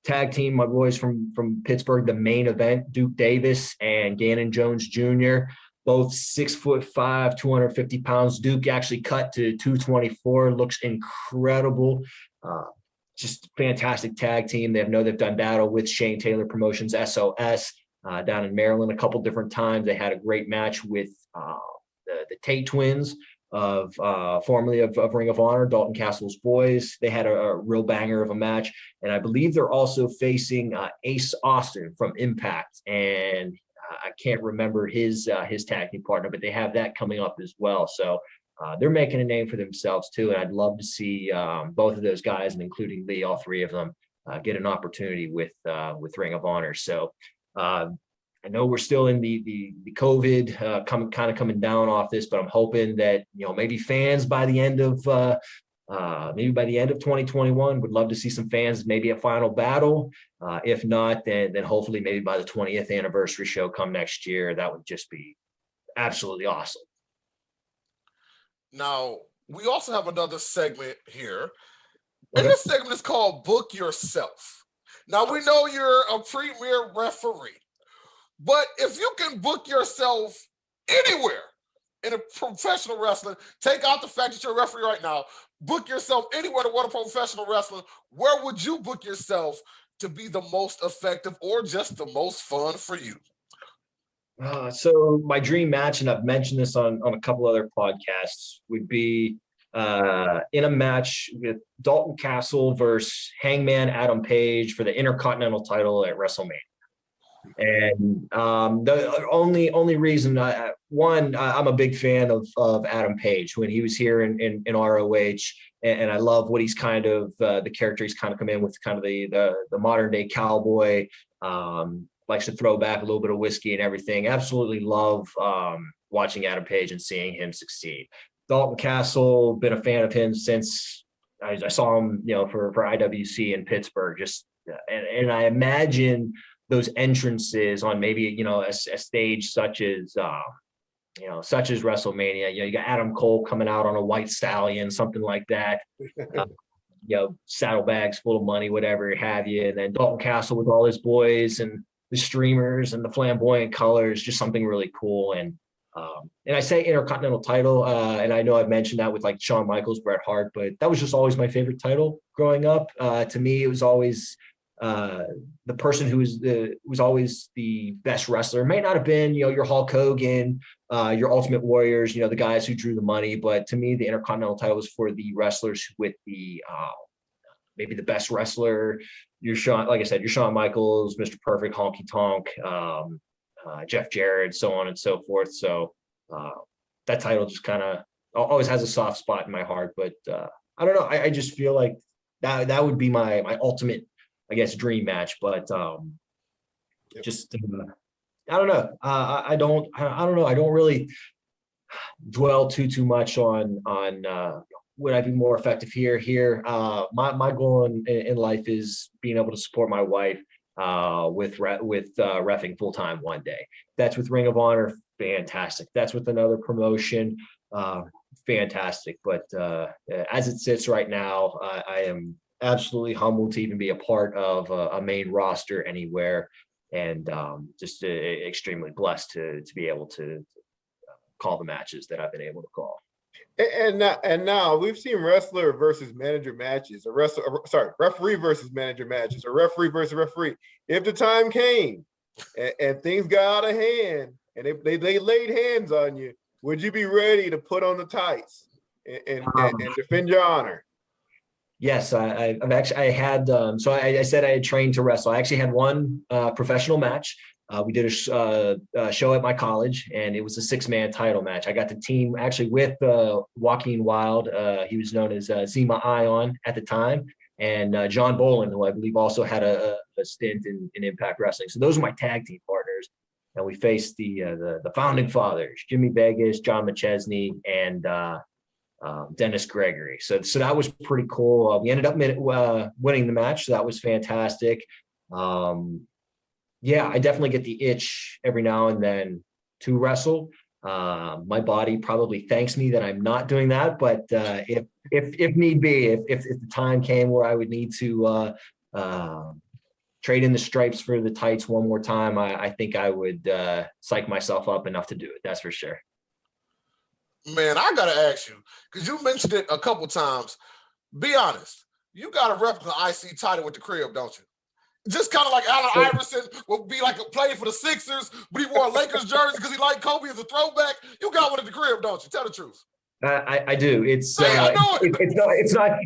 Tag team, my boys from Pittsburgh, the Main Event, Duke Davis and Gannon Jones Jr., both 6'5", 250 pounds. Duke actually cut to 224, looks incredible. Just fantastic tag team. They've done battle with Shane Taylor Promotions, SOS. down in Maryland a couple different times. They had a great match with the Tate twins formerly of Ring of Honor, Dalton Castle's boys. They had a real banger of a match. And I believe they're also facing Ace Austin from Impact. And I can't remember his tag team partner, but they have that coming up as well. So they're making a name for themselves too. And I'd love to see both of those guys, and including Lee, all three of them, get an opportunity with Ring of Honor. So I know we're still in the COVID coming down off this, but I'm hoping that, maybe fans by the end of 2021 would love to see some fans, maybe a final battle. If not, then hopefully maybe by the 20th anniversary show come next year. That would just be absolutely awesome. Now, we also have another segment here. And this segment is called Book Yourself. Now, we know you're a premier referee, but if you can book yourself anywhere in a professional wrestling, take out the fact that you're a referee right now, book yourself anywhere to what a professional wrestler, where would you book yourself to be the most effective or just the most fun for you? So my dream match, and I've mentioned this on a couple other podcasts, would be in a match with Dalton Castle versus Hangman Adam Page for the Intercontinental title at WrestleMania. And the only reason, I'm a big fan of Adam Page when he was here in ROH, and I love what he's kind of the character he's kind of come in with, kind of the modern day cowboy. Likes to throw back a little bit of whiskey and everything. Absolutely love watching Adam Page and seeing him succeed. Dalton Castle, been a fan of him since I saw him, for IWC in Pittsburgh. And I imagine those entrances on maybe a stage such as WrestleMania. You got Adam Cole coming out on a white stallion, something like that. Saddlebags full of money, whatever have you, and then Dalton Castle with all his boys and the streamers and the flamboyant colors, just something really cool. And I say Intercontinental title, and I know I've mentioned that with like Shawn Michaels, Bret Hart, but that was just always my favorite title growing up. To me, it was always the person who was always the best wrestler. It might not have been, your Hulk Hogan, your Ultimate Warriors, the guys who drew the money, but to me, the Intercontinental title was for the wrestlers with the maybe the best wrestler. Like I said, your Shawn Michaels, Mr. Perfect, Honky Tonk, Jeff Jarrett, so on and so forth. So that title just kind of always has a soft spot in my heart. But I don't know. I just feel like that would be my ultimate, I guess, dream match. But I don't know. I don't know. I don't really dwell too much on would I be more effective here? My goal in life is being able to support my wife with reffing full time one day. That's with Ring of Honor, fantastic. That's with another promotion, fantastic. But as it sits right now, I am absolutely humbled to even be a part of a main roster anywhere, and just extremely blessed to be able to call the matches that I've been able to call. And now we've seen wrestler versus manager matches, referee versus manager matches, or referee versus referee. If the time came and things got out of hand and they laid hands on you, would you be ready to put on the tights and defend your honor? Yes, I said I had trained to wrestle. I actually had one professional match. We did a show at my college, and it was a 6-man title match. I got the team actually with Joaquin Wilde. He was known as Zema Ion at the time, and John Bolin, who I believe also had a stint in Impact Wrestling. So those are my tag team partners, and we faced the founding fathers, Jimmy Vegas, John McChesney, and Dennis Gregory. So that was pretty cool. We ended up winning the match, so that was fantastic. Yeah, I definitely get the itch every now and then to wrestle. My body probably thanks me that I'm not doing that, but if need be, if the time came where I would need to trade in the stripes for the tights one more time, I think I would psych myself up enough to do it. That's for sure. Man, I gotta ask you, because you mentioned it a couple times. Be honest, you got a replica IC title with the crib, don't you? Just kind of like Allen Iverson would be like a play for the Sixers, but he wore a Lakers jersey because he liked Kobe as a throwback. You got one at the crib, don't you? Tell the truth. I do. It's Hey, I know it.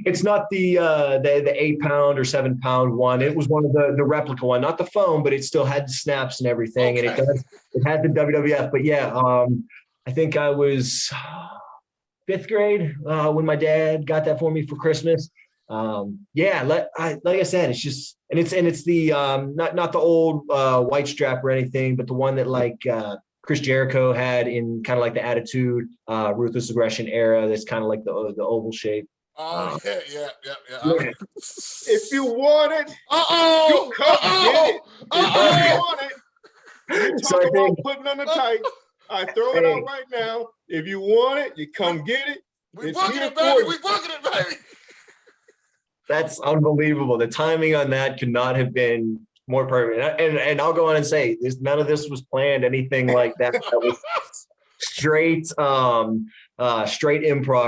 it's not the 8-pound or 7-pound one. It was one of the replica one, not the foam, but it still had the snaps and everything, Okay. and it had the WWF. But yeah, I think I was 5th grade when my dad got that for me for Christmas. Like I said, it's just and it's the not the old white strap or anything, but the one that like Chris Jericho had in kind of like the Attitude, Ruthless Aggression era. That's kind of like the oval shape. Oh, yeah. If you want it, you come get it. If you want it, you talk about putting on the tights. I throw it out right now. If you want it, you come get it. We booking it, baby. We booking it, baby. That's unbelievable. The timing on that could not have been more perfect. And I'll go on and say none of this was planned, anything like that. That was straight improv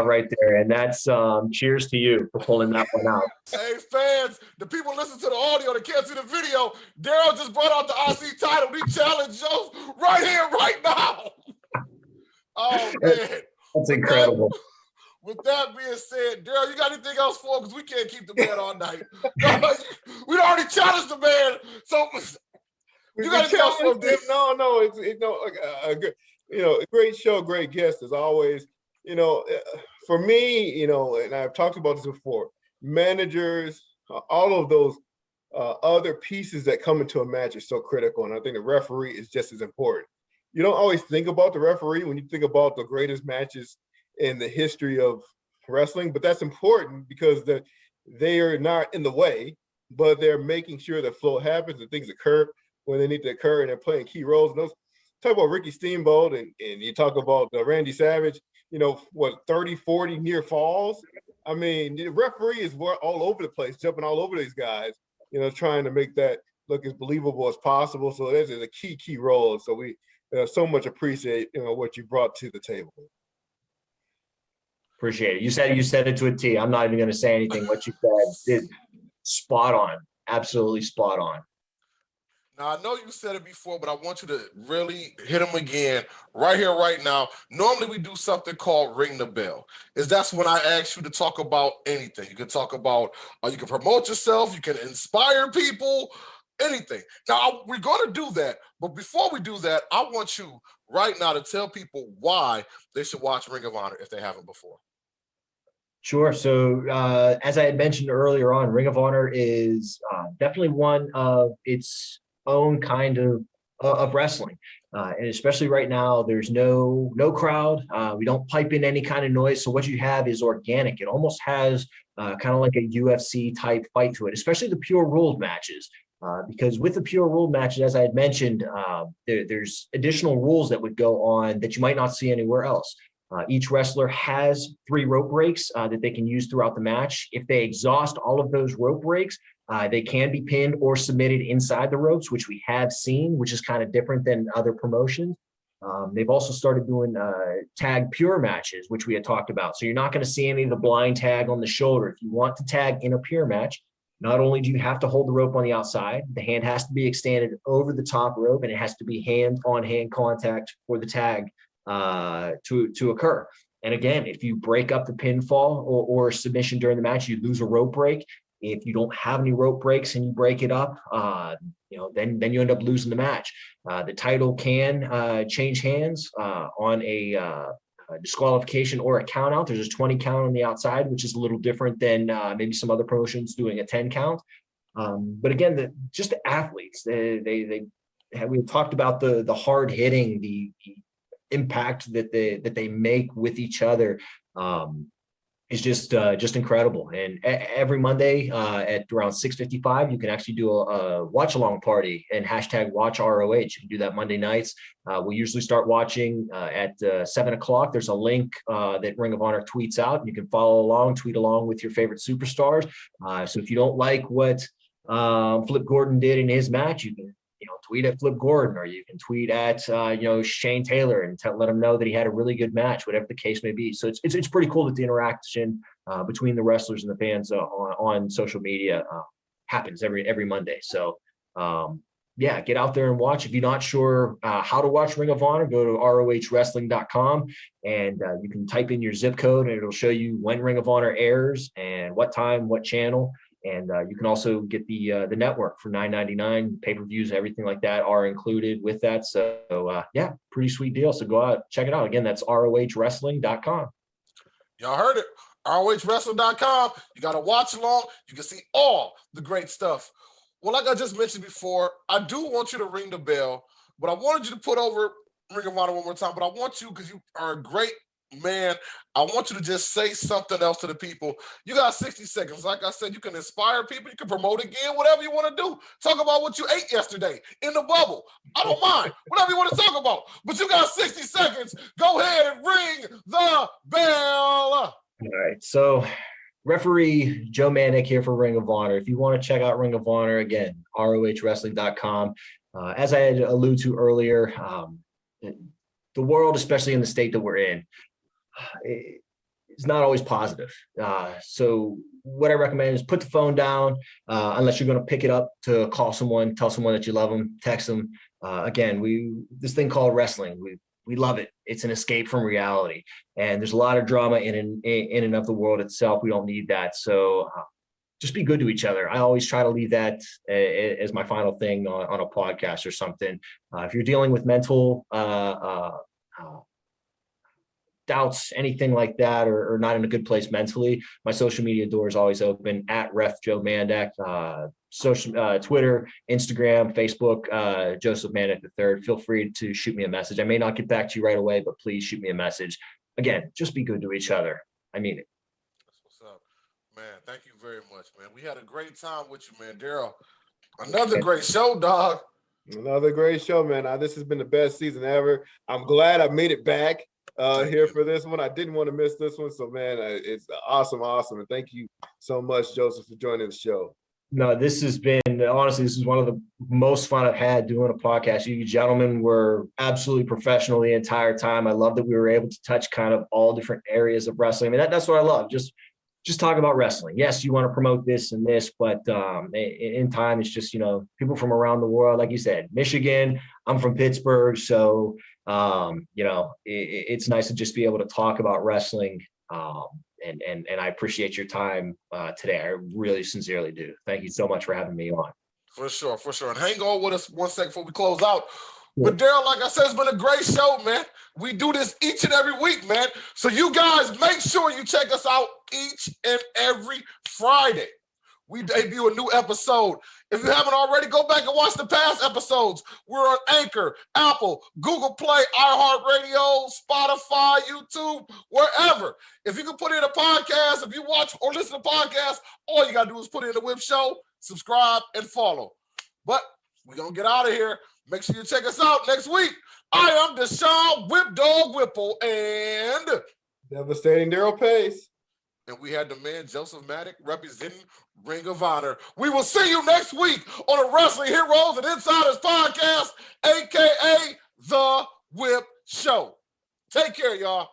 right there. And that's cheers to you for pulling that one out. Hey, fans, the people listen to the audio that can't see the video, Daryl just brought out the IC title. We challenge Joe right here, right now. Oh, man. That's incredible. With that being said, Daryl, you got anything else for him? Because we can't keep the man all night. We already challenged the man. So you got anything else for him? No, it's good, a great show, great guest as always. For me, and I've talked about this before, managers, all of those other pieces that come into a match are so critical. And I think the referee is just as important. You don't always think about the referee when you think about the greatest matches in the history of wrestling, but that's important because they are not in the way, but they're making sure the flow happens and things occur when they need to occur, and they're playing key roles. And those talk about Ricky Steamboat and you talk about Randy Savage, 30, 40 near falls. I mean, the referee is all over the place, jumping all over these guys, trying to make that look as believable as possible. So this is a key role. So we so much appreciate, what you brought to the table. Appreciate it. You said it to a T. I'm not even going to say anything. What you said is spot on. Absolutely spot on. Now, I know you said it before, but I want you to really hit him again right here, right now. Normally, we do something called Ring the Bell. That's when I ask you to talk about anything. You can talk about, you can promote yourself, you can inspire people, anything. Now, we're going to do that. But before we do that, I want you right now to tell people why they should watch Ring of Honor if they haven't before. Sure. So as I had mentioned earlier on, Ring of Honor is definitely one of its own kind of wrestling. And especially right now, there's no crowd. We don't pipe in any kind of noise. So what you have is organic. It almost has kind of like a UFC type fight to it, especially the pure ruled matches. Because with the pure ruled matches, as I had mentioned, there's additional rules that would go on that you might not see anywhere else. Each wrestler has 3 rope breaks that they can use throughout the match. If they exhaust all of those rope breaks, they can be pinned or submitted inside the ropes, which we have seen, which is kind of different than other promotions. They've also started doing tag pure matches, which we had talked about. So you're not going to see any of the blind tag on the shoulder. If you want to tag in a pure match, not only do you have to hold the rope on the outside, the hand has to be extended over the top rope, and it has to be hand-on-hand contact for the tag to occur. And again, if you break up the pinfall or submission during the match, you lose a rope break. If you don't have any rope breaks and you break it up, then you end up losing the match. The title can change hands on a disqualification or a count out. There's a 20 count on the outside, which is a little different than maybe some other promotions doing a 10 count. But again, just the athletes, we talked about the hard hitting, the impact that they make with each other is just incredible. And every Monday at around 6:55, you can actually do a watch along party and hashtag watch ROH. You can do that Monday nights. We usually start watching at 7 o'clock. There's a link that Ring of Honor tweets out. You can follow along, tweet along with your favorite superstars. So if you don't like what Flip Gordon did in his match, you can tweet at Flip Gordon, or you can tweet at Shane Taylor and let him know that he had a really good match, whatever the case may be. So it's pretty cool that the interaction between the wrestlers and the fans on social media happens every Monday. So yeah, get out there and watch. If you're not sure how to watch Ring of Honor, go to rohwrestling.com and you can type in your zip code and it'll show you when Ring of Honor airs and what time, what channel. And you can also get the network for $9.99. Pay-per-views, everything like that are included with that. So yeah, pretty sweet deal. So go out, check it out. Again, that's rohwrestling.com. Y'all heard it. rohwrestling.com. You got to watch along. You can see all the great stuff. Well, like I just mentioned before, I do want you to ring the bell, but I wanted you to put over Ring of Honor one more time. But I want you, because you are a great man, I want you to just say something else to the people. You got 60 seconds. Like I said, you can inspire people. You can promote again, whatever you want to do. Talk about what you ate yesterday in the bubble. I don't mind. Whatever you want to talk about. But you got 60 seconds. Go ahead and ring the bell. All right. So referee Joe Mandak here for Ring of Honor. If you want to check out Ring of Honor, again, rohwrestling.com. As I had alluded to earlier, the world, especially in the state that we're in, is not always positive. So what I recommend is put the phone down, unless you're going to pick it up to call someone, tell someone that you love them, text them. Again, this thing called wrestling, we love it. It's an escape from reality. And there's a lot of drama in and of the world itself. We don't need that. So just be good to each other. I always try to leave that as my final thing on a podcast or something. If you're dealing with mental doubts, anything like that, or not in a good place mentally, my social media door is always open at Ref Joe Mandak, Twitter, Instagram, Facebook, Joseph Mandak III. Feel free to shoot me a message. I may not get back to you right away, but please shoot me a message. Again, just be good to each other. I mean it. That's what's up, man. Thank you very much, man. We had a great time with you, man. Daryl, another great show, dog. Another great show, man. This has been the best season ever. I'm glad I made it back here for this one. I didn't want to miss this one. So, man, it's awesome. And thank you so much, Joseph, for joining the show. No, this has been, honestly, this is one of the most fun I've had doing a podcast. You gentlemen were absolutely professional the entire time. I love that we were able to touch kind of all different areas of wrestling. I mean, that's what I love. Just talk about wrestling. Yes, you want to promote this and this, but in time, it's just, people from around the world. Like you said, Michigan, I'm from Pittsburgh. So, it's nice to just be able to talk about wrestling. And I appreciate your time today. I really sincerely do. Thank you so much for having me on. For sure. And hang on with us 1 second before we close out. But Daryl, like I said, it's been a great show, man. We do this each and every week, man. So you guys make sure you check us out each and every Friday. We debut a new episode. If you haven't already, go back and watch the past episodes. We're on Anchor, Apple, Google Play, iHeartRadio, Spotify, YouTube, wherever. If you can put in a podcast, if you watch or listen to podcasts, all you got to do is put in the Whip Show, subscribe, and follow. But we're going to get out of here. Make sure you check us out next week. I am Deshaun Whip Dog Whipple and Devastating Daryl Pace. And we had the man Joseph Mandak representing Ring of Honor. We will see you next week on the Wrestling Heroes and Insiders podcast, a.k.a. The Whip Show. Take care, y'all.